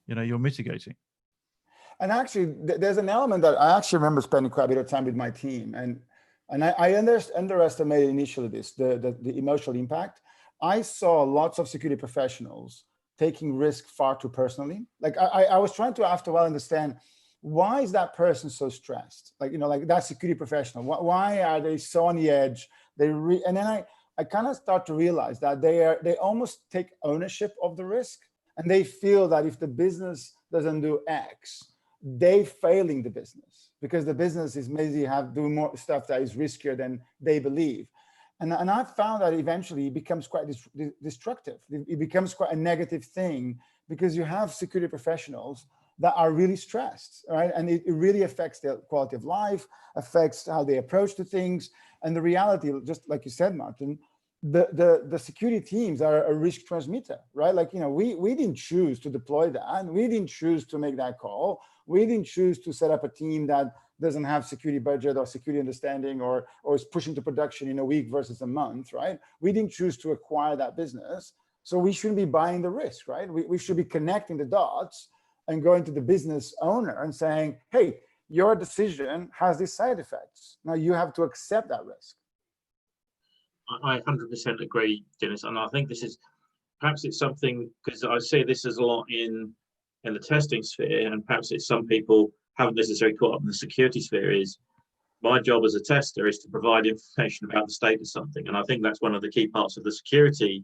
mitigating. And actually, there's an element that I actually remember spending quite a bit of time with my team, and I underestimated initially the emotional impact. I saw lots of security professionals taking risk far too personally. Like I was trying to after a while understand, why is that person so stressed? Like that security professional. Why are they so on the edge? And then I kind of start to realize that they almost take ownership of the risk, and they feel that if the business doesn't do X, they failing the business because the business is maybe doing more stuff that is riskier than they believe. And I found that eventually it becomes quite destructive. It becomes quite a negative thing because you have security professionals that are really stressed, right? And it really affects their quality of life, affects how they approach to things. And the reality, just like you said, Martin, the security teams are a risk transmitter, right? Like, we didn't choose to deploy that. We didn't choose to make that call. We didn't choose to set up a team that doesn't have security budget or security understanding or is pushing to production in a week versus a month, right? We didn't choose to acquire that business. So we shouldn't be buying the risk, right? We should be connecting the dots and going to the business owner and saying, hey, your decision has these side effects. Now you have to accept that risk. I 100% agree, Dinis, and I think this is perhaps it's something, because I see this as a lot in the testing sphere, and perhaps it's some people haven't necessarily caught up in the security sphere. Is my job as a tester is to provide information about the state of something, and I think that's one of the key parts of the security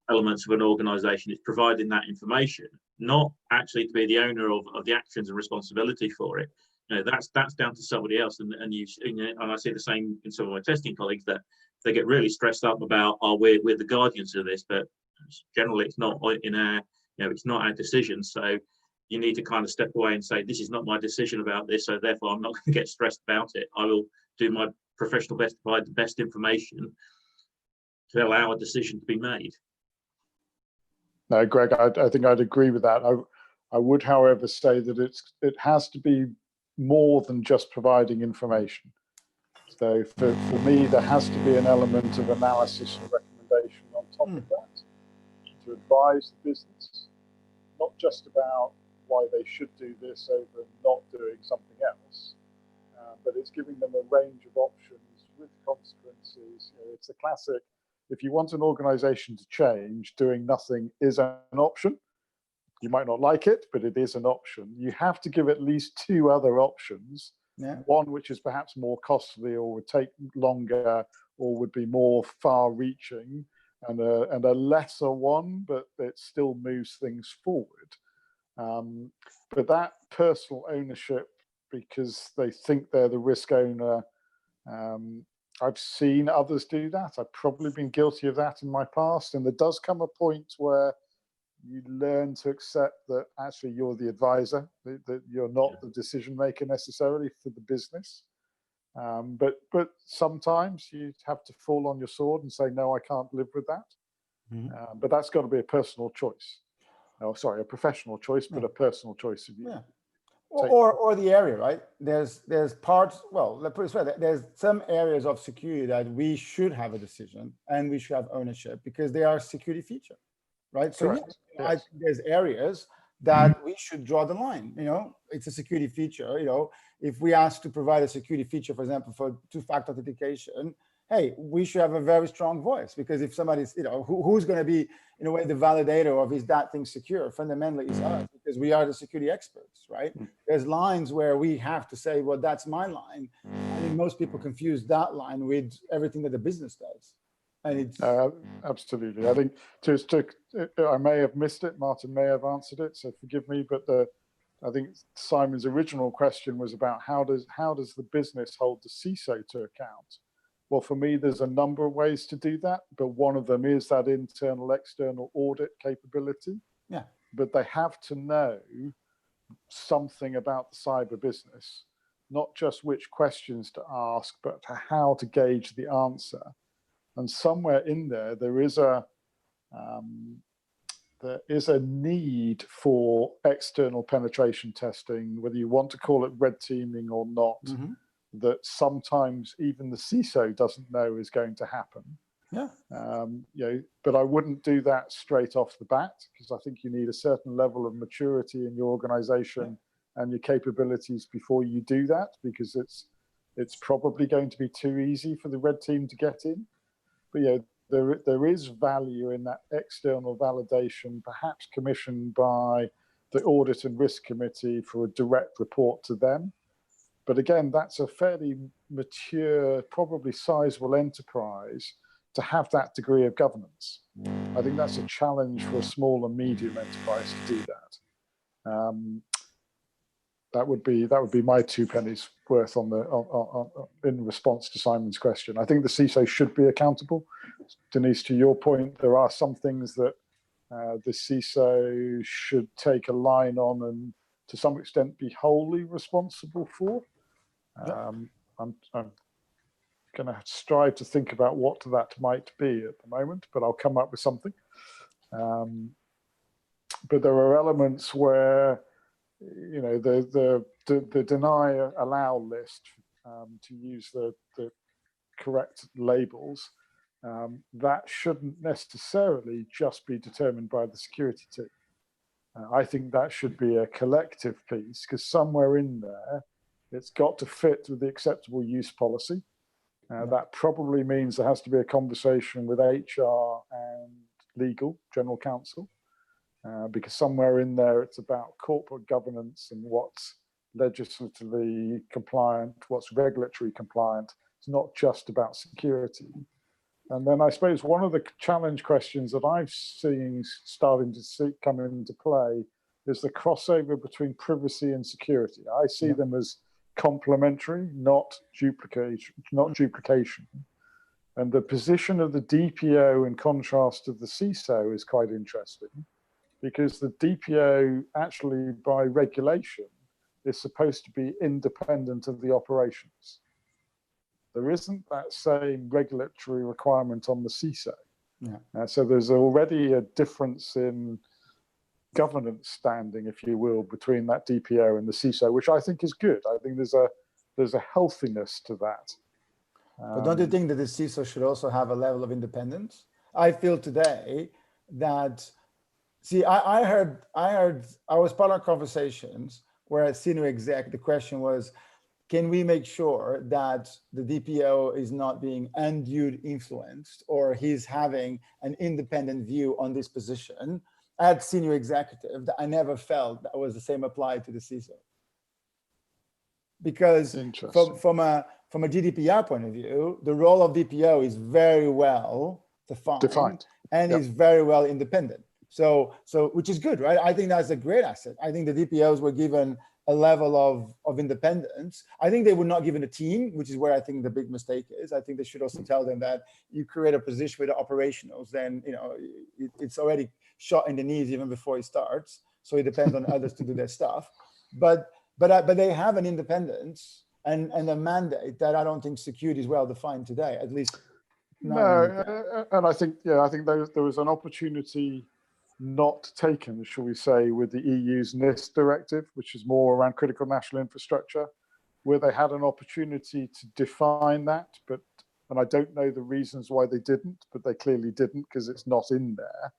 elements of an organization, is providing that information, not actually to be the owner of the actions and responsibility for it. That's down to somebody else, and I see the same in some of my testing colleagues, that they get really stressed up about, we're the guardians of this, but generally it's not it's not our decision. So you need to kind of step away and say, this is not my decision about this, so therefore I'm not going to get stressed about it. I will do my professional best to provide the best information to allow a decision to be made. No, Greg, I think I'd agree with that. I would, however, say that it has to be more than just providing information. So for me, there has to be an element of analysis and recommendation on top of that to advise the business. not just about why they should do this over not doing something else, but it's giving them a range of options with consequences. It's a classic, if you want an organization to change, doing nothing is an option. You might not like it, but it is an option. You have to give at least two other options. Yeah. One which is perhaps more costly or would take longer or would be more far-reaching, and a lesser one, but it still moves things forward. But that personal ownership, because they think they're the risk owner, I've seen others do that. I've probably been guilty of that in my past, and there does come a point where you learn to accept that actually you're the advisor, that you're not the decision maker necessarily for the business. But sometimes you have to fall on your sword and say, no, I can't live with that. But that's got to be a personal choice. Oh, sorry, a professional choice, but a personal choice of you. Yeah. Or the area, right? There's parts, well, let's put it this way, there's some areas of security that we should have a decision and we should have ownership because they are a security feature, right? So Correct. I think there's areas that we should draw the line. It's a security feature. If we ask to provide a security feature, for example, for two-factor authentication, hey, we should have a very strong voice, because if somebody's, who's going to be, in a way, the validator of is that thing secure? Fundamentally, it's us, because we are the security experts, right? There's lines where we have to say, well, that's my line. I think most people confuse that line with everything that the business does. And it's absolutely. I think I may have missed it. Martin may have answered it, so forgive me. But I think Simon's original question was about how does the business hold the CISO to account? Well, for me, there's a number of ways to do that, but one of them is that internal, external audit capability. Yeah. But they have to know something about the cyber business, not just which questions to ask, but how to gauge the answer. And somewhere in there is a need for external penetration testing, whether you want to call it red teaming or not, that sometimes even the CISO doesn't know is going to happen. Yeah. But I wouldn't do that straight off the bat, because I think you need a certain level of maturity in your organization and your capabilities before you do that, because it's probably going to be too easy for the red team to get in. But there is value in that external validation, perhaps commissioned by the Audit and Risk Committee for a direct report to them. But again, that's a fairly mature, probably sizable enterprise to have that degree of governance. I think that's a challenge for a small and medium enterprise to do that. That would be my 2 pennies worth in response to Simon's question. I think the CISO should be accountable. Dinis, to your point, there are some things that the CISO should take a line on and to some extent be wholly responsible for. I'm going to strive to think about what that might be at the moment, but I'll come up with something. But there are elements where, the deny allow list, to use the correct labels, that shouldn't necessarily just be determined by the security team. I think that should be a collective piece, because somewhere in there, it's got to fit with the acceptable use policy. That probably means there has to be a conversation with HR and legal, general counsel, because somewhere in there, it's about corporate governance and what's legislatively compliant, what's regulatory compliant. It's not just about security. And then I suppose one of the challenge questions that I've seen starting to come into play is the crossover between privacy and security. I see them as complementary, not duplication. And the position of the DPO in contrast to the CISO is quite interesting, because the DPO actually by regulation is supposed to be independent of the operations. There isn't that same regulatory requirement on the CISO. So there's already a difference in governance standing, if you will, between that DPO and the CISO, which I think is good. I think there's a healthiness to that. But don't you think that the CISO should also have a level of independence? I feel today that See, I was part of conversations where as senior exec, the question was, can we make sure that the DPO is not being undue influenced or he's having an independent view on this position at senior executive that I never felt that was the same applied to the CISO. Because from a GDPR point of view, the role of DPO is very well defined. And is very well independent. So which is good, right? I think that's a great asset. I think the DPOs were given a level of independence. I think they were not given a team, which is where I think the big mistake is. I think they should also tell them that you create a position with the operationals, then it's already shot in the knees even before it starts. So it depends on others to do their stuff. But they have an independence and a mandate that I don't think security is well defined today, at least. No, and I think there was an opportunity not taken, shall we say, with the EU's NIST directive, which is more around critical national infrastructure, where they had an opportunity to define that, and I don't know the reasons why they didn't, but they clearly didn't because it's not in there.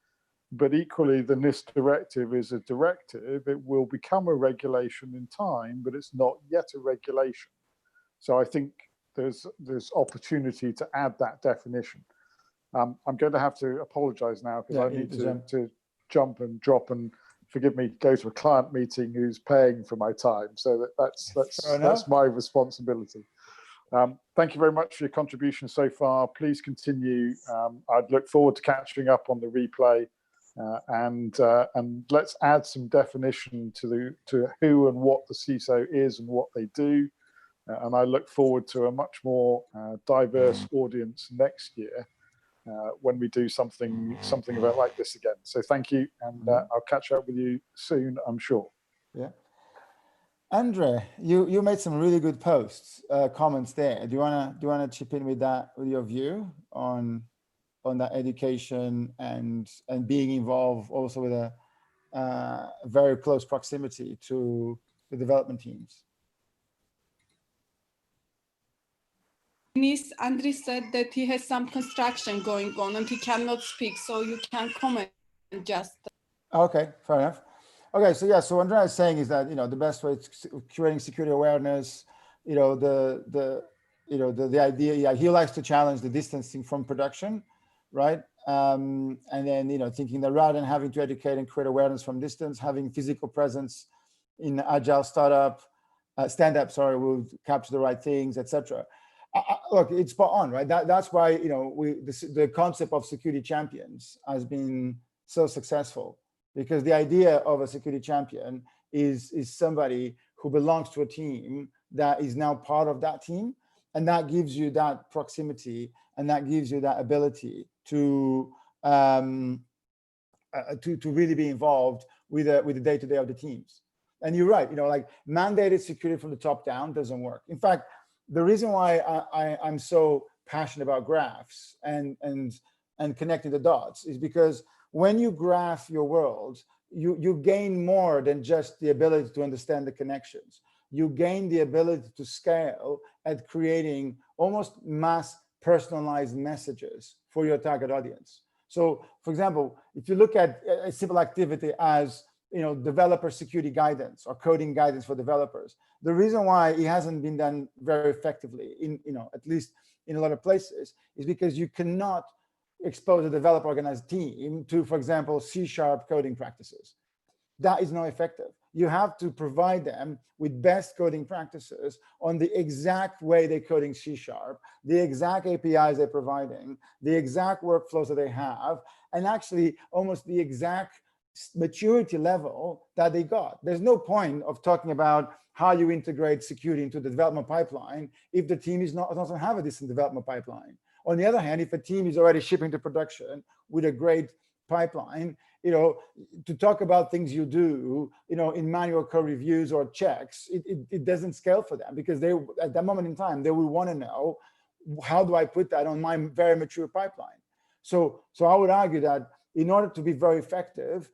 But equally, the NIST directive is a directive. It will become a regulation in time, but it's not yet a regulation. So I think there's opportunity to add that definition. I'm going to have to apologize now because I need to jump and drop and, forgive me, go to a client meeting who's paying for my time. So that's my responsibility. Thank you very much for your contribution so far. Please continue. I'd look forward to catching up on the replay, and let's add some definition to who and what the CISO is and what they do. And I look forward to a much more diverse audience next year when we do something about like this again. So thank you, and I'll catch up with you soon, I'm sure. Yeah. Andre, you made some really good comments there. Do you wanna chip in with that, with your view on that education and being involved also with a very close proximity to the development teams? Andre said that he has some construction going on and he cannot speak, so you can comment just. Okay, fair enough. Okay, so Andrea is saying is that the best way to creating security awareness, the idea, he likes to challenge the distancing from production, right? And then thinking that rather than having to educate and create awareness from distance, having physical presence in agile stand-up, will capture the right things, etc. Look, it's spot on, right? That's why the concept of security champions has been so successful, because the idea of a security champion is somebody who belongs to a team that is now part of that team, and that gives you that proximity and that gives you that ability to really be involved with the day-to-day of the teams. And you're right, like mandated security from the top down doesn't work. In fact, the reason why I'm so passionate about graphs and connecting the dots is because when you graph your world, you gain more than just the ability to understand the connections. You gain the ability to scale at creating almost mass personalized messages for your target audience. So, for example, if you look at a simple activity as developer security guidance or coding guidance for developers, the reason why it hasn't been done very effectively in at least in a lot of places is because you cannot expose a developer organized team to, for example, C# coding practices. That is not effective. You have to provide them with best coding practices on the exact way they're coding C#, the exact APIs they're providing, the exact workflows that they have, and actually almost the exact maturity level that they got. There's no point of talking about how you integrate security into the development pipeline if the team doesn't have a decent development pipeline. On the other hand, if a team is already shipping to production with a great pipeline, to talk about things you do, in manual code reviews or checks, it doesn't scale for them, because they, at that moment in time, they will want to know, how do I put that on my very mature pipeline? So I would argue that in order to be very effective,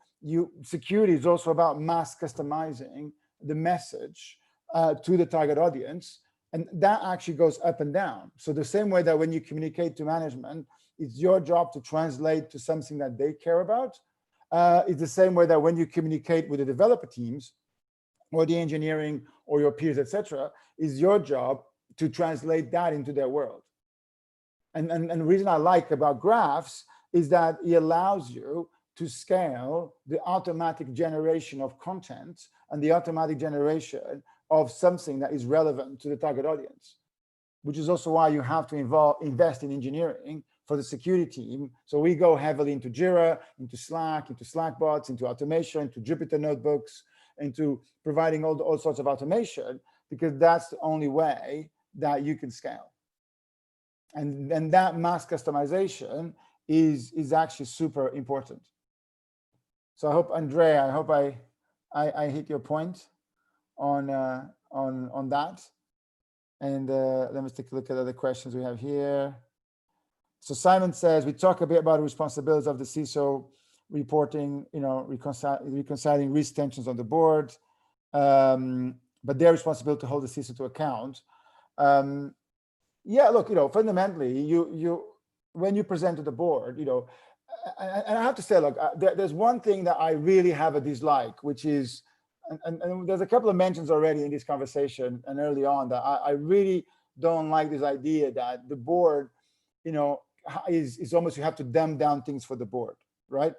security is also about mass customizing the message to the target audience, and that actually goes up and down. So the same way that when you communicate to management, it's your job to translate to something that they care about. It's the same way that when you communicate with the developer teams or the engineering or your peers, etc., is your job to translate that into their world. And the reason I like about graphs is that it allows you to scale the automatic generation of content and the automatic generation of something that is relevant to the target audience, which is also why you have to invest in engineering for the security team. So we go heavily into Jira, into Slack, into Slackbots, into automation, into Jupyter notebooks, into providing all sorts of automation, because that's the only way that you can scale. And that mass customization is actually super important. So I hope, Andrea, I hope I hit your point on that. And let me take a look at other questions we have here. So Simon says, we talk a bit about the responsibilities of the CISO reporting, reconciling risk tensions on the board, but their responsibility to hold the CISO to account. Yeah, look, fundamentally, when you present to the board, and I have to say, look, there's one thing that I really have a dislike, which is, and there's a couple of mentions already in this conversation and early on, that I really don't like this idea that the board, is almost, you have to dumb down things for the board, right?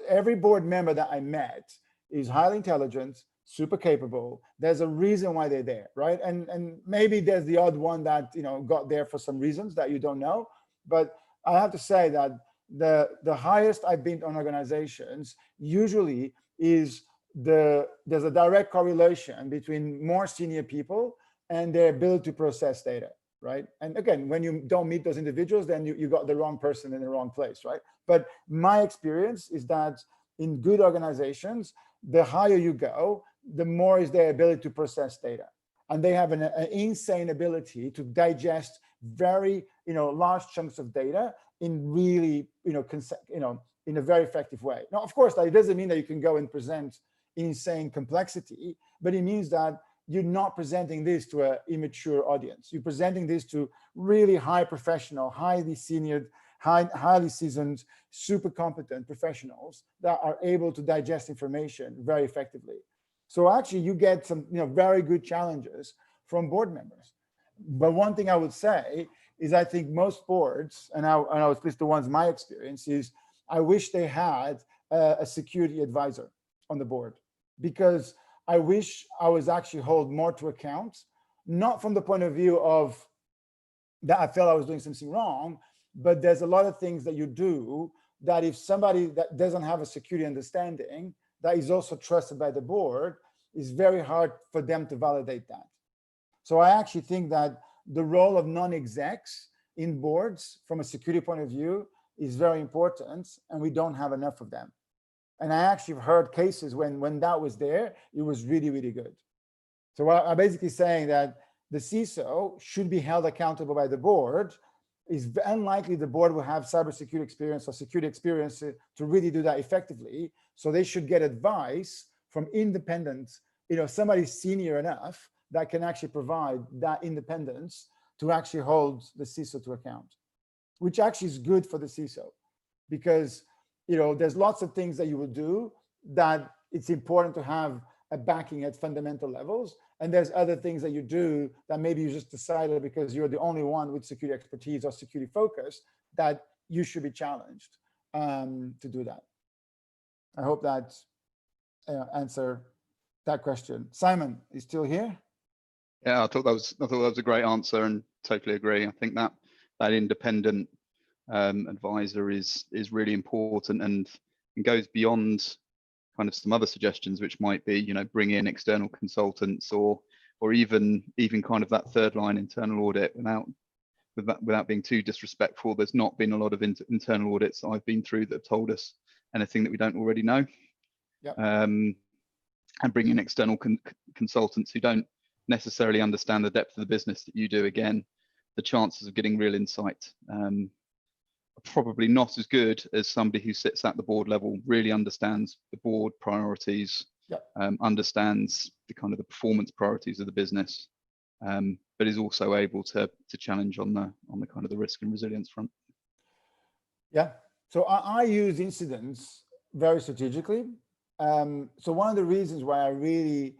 Every board member that I met is highly intelligent, super capable. There's a reason why they're there, right? And maybe there's the odd one that got there for some reasons that you don't know. But I have to say that the highest I've been on organizations usually is there's a direct correlation between more senior people and their ability to process data, right? And again, when you don't meet those individuals, then you got the wrong person in the wrong place, right? But my experience is that in good organizations, the higher you go, the more is their ability to process data. And they have an insane ability to digest very, large chunks of data in really, in a very effective way. Now, of course, that doesn't mean that you can go and present insane complexity, but it means that you're not presenting this to an immature audience. You're presenting this to really high professional, highly senior, highly seasoned, super competent professionals that are able to digest information very effectively. So actually you get some very good challenges from board members. But one thing I would say is I think most boards, and I was at least the ones my experience is, I wish they had a security advisor on the board, because I wish I was actually held more to account, not from the point of view of that I felt I was doing something wrong, but there's a lot of things that you do that if somebody that doesn't have a security understanding that is also trusted by the board, is very hard for them to validate that. So I actually think that the role of non-execs in boards from a security point of view is very important, and we don't have enough of them. And I actually have heard cases when that was there, it was really, really good. So I'm basically saying that the CISO should be held accountable by the board. It's unlikely the board will have cybersecurity experience or security experience to really do that effectively. So they should get advice from independent, somebody senior enough that can actually provide that independence to actually hold the CISO to account, which actually is good for the CISO, because there's lots of things that you will do that it's important to have a backing at fundamental levels. And there's other things that you do that maybe you just decided because you're the only one with security expertise or security focus that you should be challenged to do that. I hope that answer that question. Simon, you still here? Yeah, I thought that was a great answer, and totally agree. I think that independent advisor is really important and goes beyond kind of some other suggestions, which might be bring in external consultants or even kind of that third line internal audit without being too disrespectful. There's not been a lot of internal audits that I've been through that have told us anything that we don't already know. Yep. And bring in external consultants who don't necessarily understand the depth of the business that you do. Again, the chances of getting real insight are probably not as good as somebody who sits at the board level, really understands the board priorities, yep. Understands the kind of the performance priorities of the business, but is also able to challenge on the kind of the risk and resilience front. Yeah. So I use incidents very strategically. So one of the reasons why I really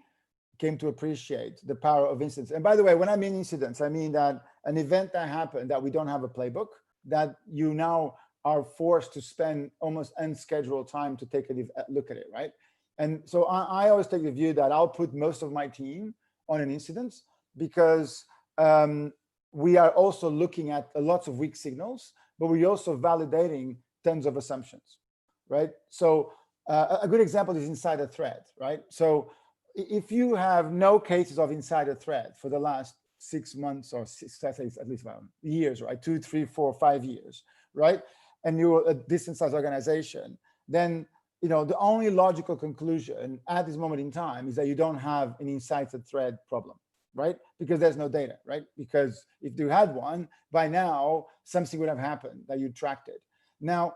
came to appreciate the power of incidents. And by the way, when I mean incidents, I mean that an event that happened that we don't have a playbook, that you now are forced to spend almost unscheduled time to take a look at it, right? And so I always take the view that I'll put most of my team on an incident, because we are also looking at lots of weak signals, but we're also validating tons of assumptions, right? So a good example is insider threat, right? So if you have no cases of insider threat for the last 6 months or at least years, right? 2, 3, 4, 5 years, right? And you're a decent sized organization, then the only logical conclusion at this moment in time is that you don't have an insider threat problem, right? Because there's no data, right? Because if you had one, by now something would have happened that you tracked it. Now,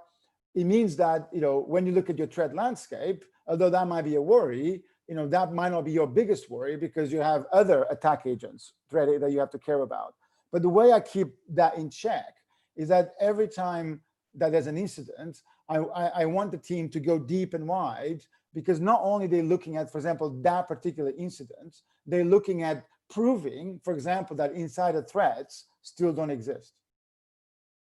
it means that when you look at your threat landscape, although that might be a worry, that might not be your biggest worry, because you have other attack agents, threat that you have to care about. But the way I keep that in check is that every time that there's an incident, I want the team to go deep and wide, because not only are they looking at, for example, that particular incident, they're looking at proving, for example, that insider threats still don't exist.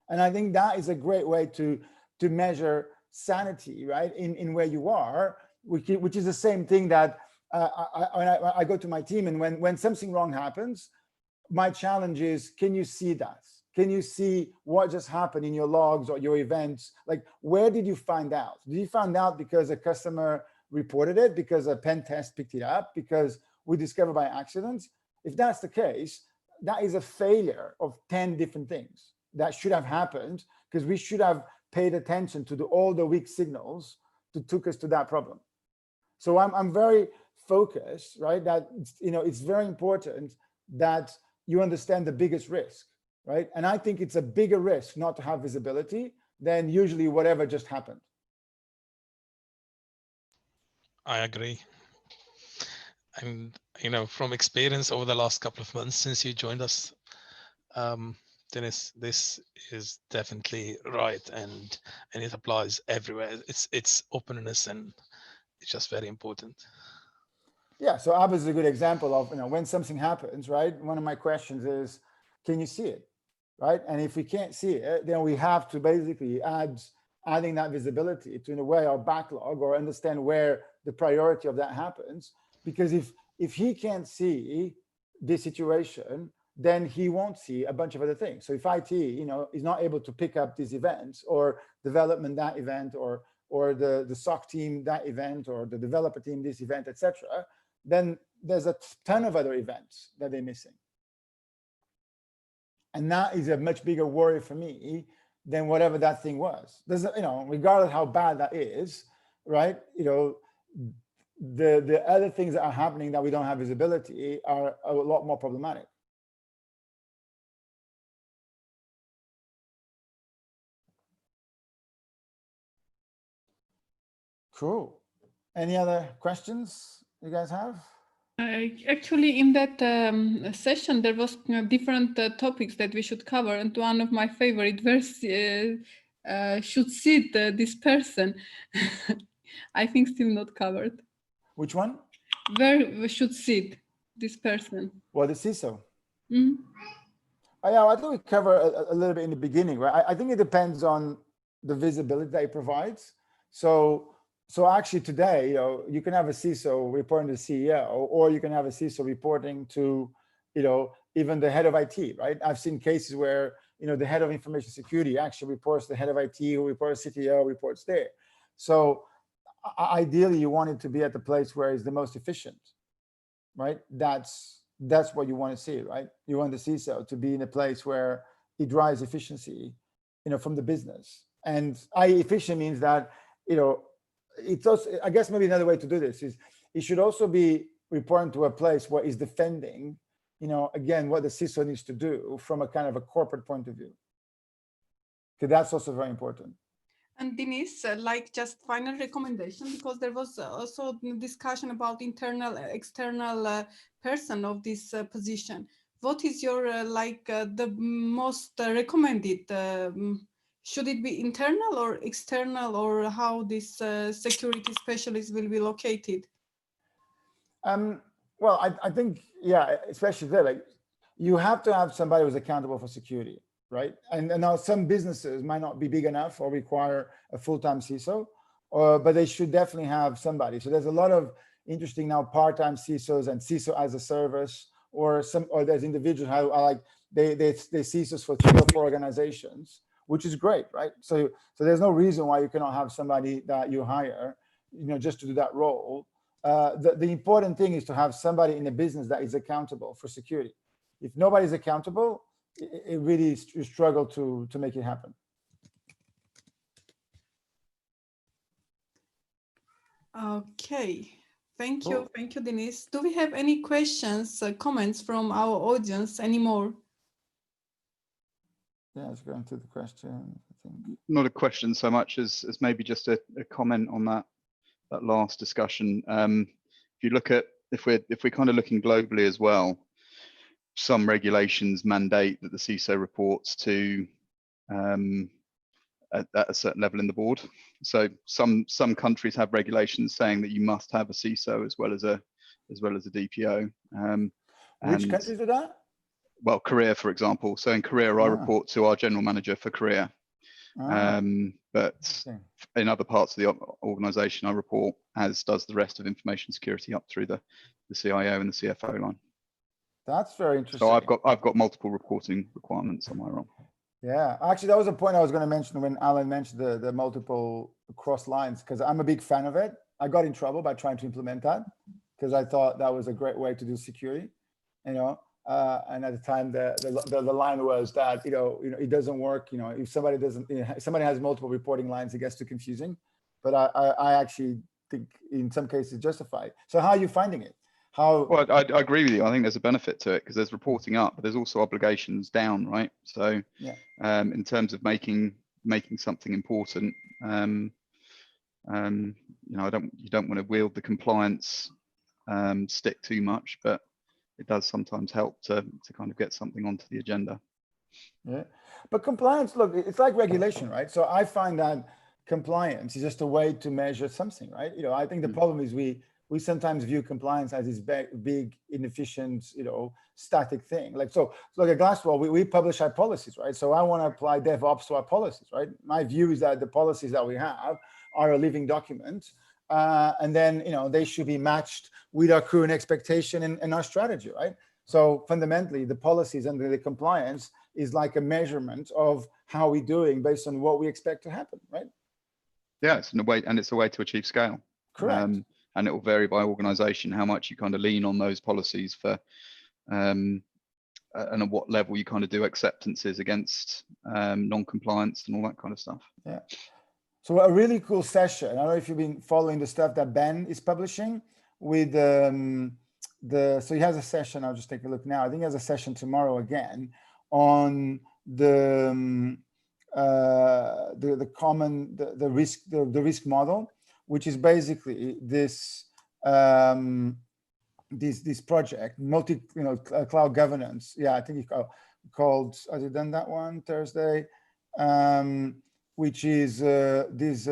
And I think that is a great way to measure sanity, right, in where you are, which is the same thing that I go to my team, and when something wrong happens, my challenge is, can you see that? Can you see what just happened in your logs or your events? Like, where did you find out? Did you find out because a customer reported it, because a pen test picked it up, because we discovered by accident? If that's the case, that is a failure of 10 different things that should have happened, because we should have paid attention to all the weak signals that took us to that problem. So I'm very focused, right? That it's very important that you understand the biggest risk, right? And I think it's a bigger risk not to have visibility than usually whatever just happened. I agree. And from experience over the last couple of months since you joined us, Dinis, this is definitely right, and it applies everywhere. It's openness, and it's just very important. Yeah, so Abba is a good example of when something happens, right? One of my questions is, can you see it, right? And if we can't see it, then we have to basically adding that visibility to, in a way, our backlog, or understand where the priority of that happens. Because if he can't see this situation, then he won't see a bunch of other things. So if IT, is not able to pick up these events, or development that event, or the SOC team that event, or the developer team this event, etc., then there's a ton of other events that they're missing. And that is a much bigger worry for me than whatever that thing was. There's, regardless how bad that is, right? The other things that are happening that we don't have visibility are a lot more problematic. Cool. Any other questions you guys have? Actually, in that session, there was different topics that we should cover, and one of my favorite should sit this person. I think still not covered. Which one? Where should sit this person? Well, the CISO. Mm-hmm. Yeah, I think we cover a little bit in the beginning, right? I think it depends on the visibility that it provides. So actually today, you can have a CISO reporting to the CEO, or you can have a CISO reporting to, even the head of IT, right? I've seen cases where, the head of information security actually reports to the head of IT, who reports CTO, reports there. So ideally, you want it to be at the place where it's the most efficient, right? That's what you want to see, right? You want the CISO to be in a place where it drives efficiency, from the business. And efficient means that, it's also, I guess maybe another way to do this is, it should also be reporting to a place where it's defending, again, what the CISO needs to do from a kind of a corporate point of view. Okay, that's also very important. And Dinis, like just final recommendation, because there was also discussion about internal, external person of this position. What is your the most recommended should it be internal or external, or how this security specialist will be located? Well, I think, yeah, especially there, like you have to have somebody who's accountable for security, right? And now some businesses might not be big enough or require a full-time CISO, but they should definitely have somebody. So there's a lot of interesting now part-time CISOs and CISO as a service, or there's individuals who are like they CISOs for 3 or 4 organizations, which is great, right? So there's no reason why you cannot have somebody that you hire, just to do that role. The important thing is to have somebody in the business that is accountable for security. If nobody's accountable, it really you struggle to make it happen. Okay, thank you, Dinis. Do we have any questions, comments from our audience anymore? Yeah, let's go into the question. I think. Not a question so much as maybe just a comment on that last discussion. If you look at, if we're kind of looking globally as well, some regulations mandate that the CISO reports to at a certain level in the board. So some countries have regulations saying that you must have a CISO as well as a DPO. Which countries do that? Well, Korea, for example. So in Korea, I report to our general manager for Korea. But in other parts of the organization, I report, as does the rest of information security, up through the CIO and the CFO line. That's very interesting. So I've got multiple reporting requirements. Am I wrong? Yeah, actually, that was a point I was going to mention when Alan mentioned the multiple cross lines, because I'm a big fan of it. I got in trouble by trying to implement that because I thought that was a great way to do security, and at the time the line was that it doesn't work. If somebody doesn't, if somebody has multiple reporting lines, it gets too confusing. But I actually think in some cases justified. So how are you finding it? Well, I agree with you. I think there's a benefit to it because there's reporting up, but there's also obligations down, right? So in terms of making something important, you don't want to wield the compliance stick too much, but it does sometimes help to kind of get something onto the agenda. Yeah, but compliance, look, it's like regulation, right? So I find that compliance is just a way to measure something, right? I think the problem is we sometimes view compliance as this big inefficient, static thing. Like, so look at Glasswell, we publish our policies, right? So I want to apply DevOps to our policies, right? My view is that the policies that we have are a living document. And then, they should be matched with our current expectation and our strategy, right? So fundamentally, the policies and the compliance is like a measurement of how we're doing based on what we expect to happen, right? Yeah, it's a way to achieve scale. Correct. And it will vary by organization how much you kind of lean on those policies for, and at what level you kind of do acceptances against non-compliance and all that kind of stuff. Yeah. So a really cool session. I don't know if you've been following the stuff that Ben is publishing with so he has a session. I'll just take a look now. I think he has a session tomorrow again on the risk model, which is basically this this project, cloud governance. Yeah, I think it's called. Has he done that one Thursday? Which is this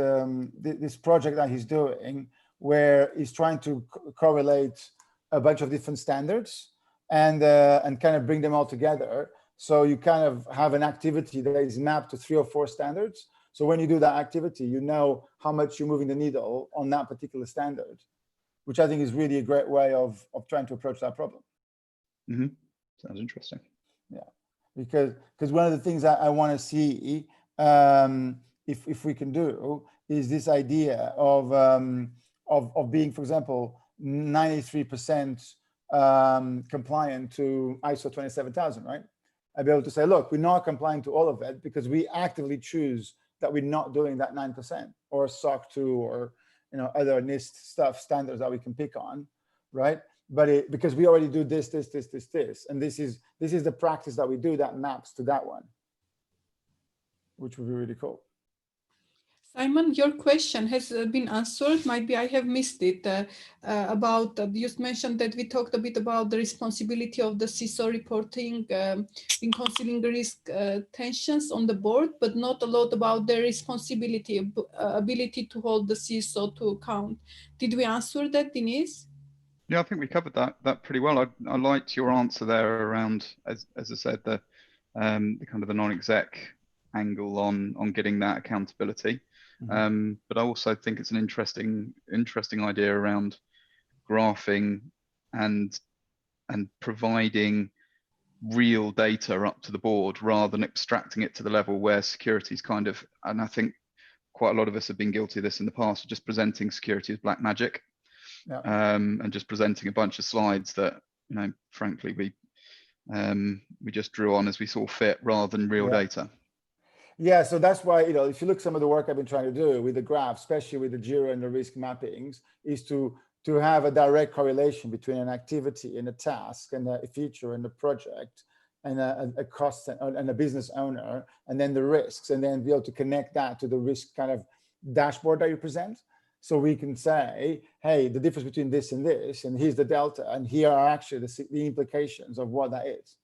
project that he's doing, where he's trying to correlate a bunch of different standards and kind of bring them all together. So you kind of have an activity that is mapped to 3 or 4 standards. So when you do that activity, you know how much you're moving the needle on that particular standard, which I think is really a great way of trying to approach that problem. Mm-hmm. Sounds interesting. Yeah, because one of the things that I want to see, if we can do, is this idea of being, for example, 93% compliant to ISO 27000, right? I'd be able to say, look, we're not complying to all of it because we actively choose that we're not doing that 9%, or SOC 2, or other NIST standards that we can pick on, right? But because we already do this, and this is the practice that we do that maps to that one, which would be really cool. Simon, your question has been answered. Maybe I have missed it about, you mentioned that we talked a bit about the responsibility of the CISO reporting in concealing risk tensions on the board, but not a lot about their responsibility, ability to hold the CISO to account. Did we answer that, Dinis? Yeah, I think we covered that pretty well. I liked your answer there around, as I said, the kind of the non-exec angle on getting that accountability. But I also think it's an interesting idea around graphing and providing real data up to the board rather than extracting it to the level where security is kind of, and I think quite a lot of us have been guilty of this in the past, just presenting security as black magic. Yeah. And just presenting a bunch of slides that, you know, frankly, we just drew on as we saw fit rather than real data. Yeah, so that's why, you know, if you look at some of the work I've been trying to do with the graph, especially with the JIRA and the risk mappings, is to have a direct correlation between an activity and a task and a feature and a project and a cost and a business owner, and then the risks, and then be able to connect that to the risk kind of dashboard that you present. So we can say, hey, the difference between this, and here's the delta, and here are actually the implications of what that is.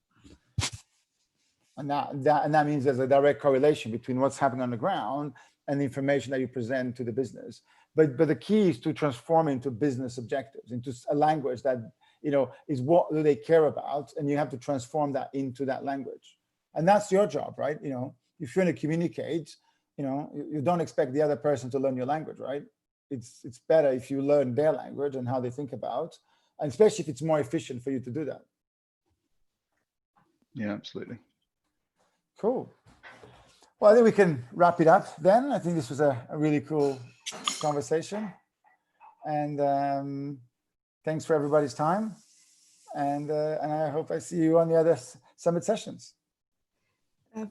And that means there's a direct correlation between what's happening on the ground and the information that you present to the business. But the key is to transform into business objectives, into a language that, you know, is what do they care about, and you have to transform that into that language. And that's your job, right? You know, if you're going to communicate, you know, you don't expect the other person to learn your language, right? It's better if you learn their language and how they think about, and especially if it's more efficient for you to do that. Yeah, absolutely. Cool. Well, I think we can wrap it up then. I think this was a really cool conversation. And thanks for everybody's time. And I hope I see you on the other summit sessions.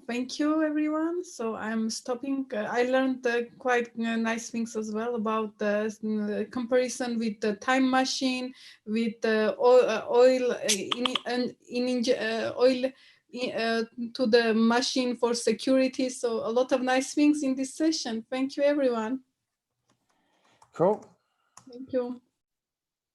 Thank you, everyone. So I'm stopping. I learned quite nice things as well about the comparison with the time machine, with the oil to the machine for security. So a lot of nice things in this session. Thank you, everyone. Cool. Thank you.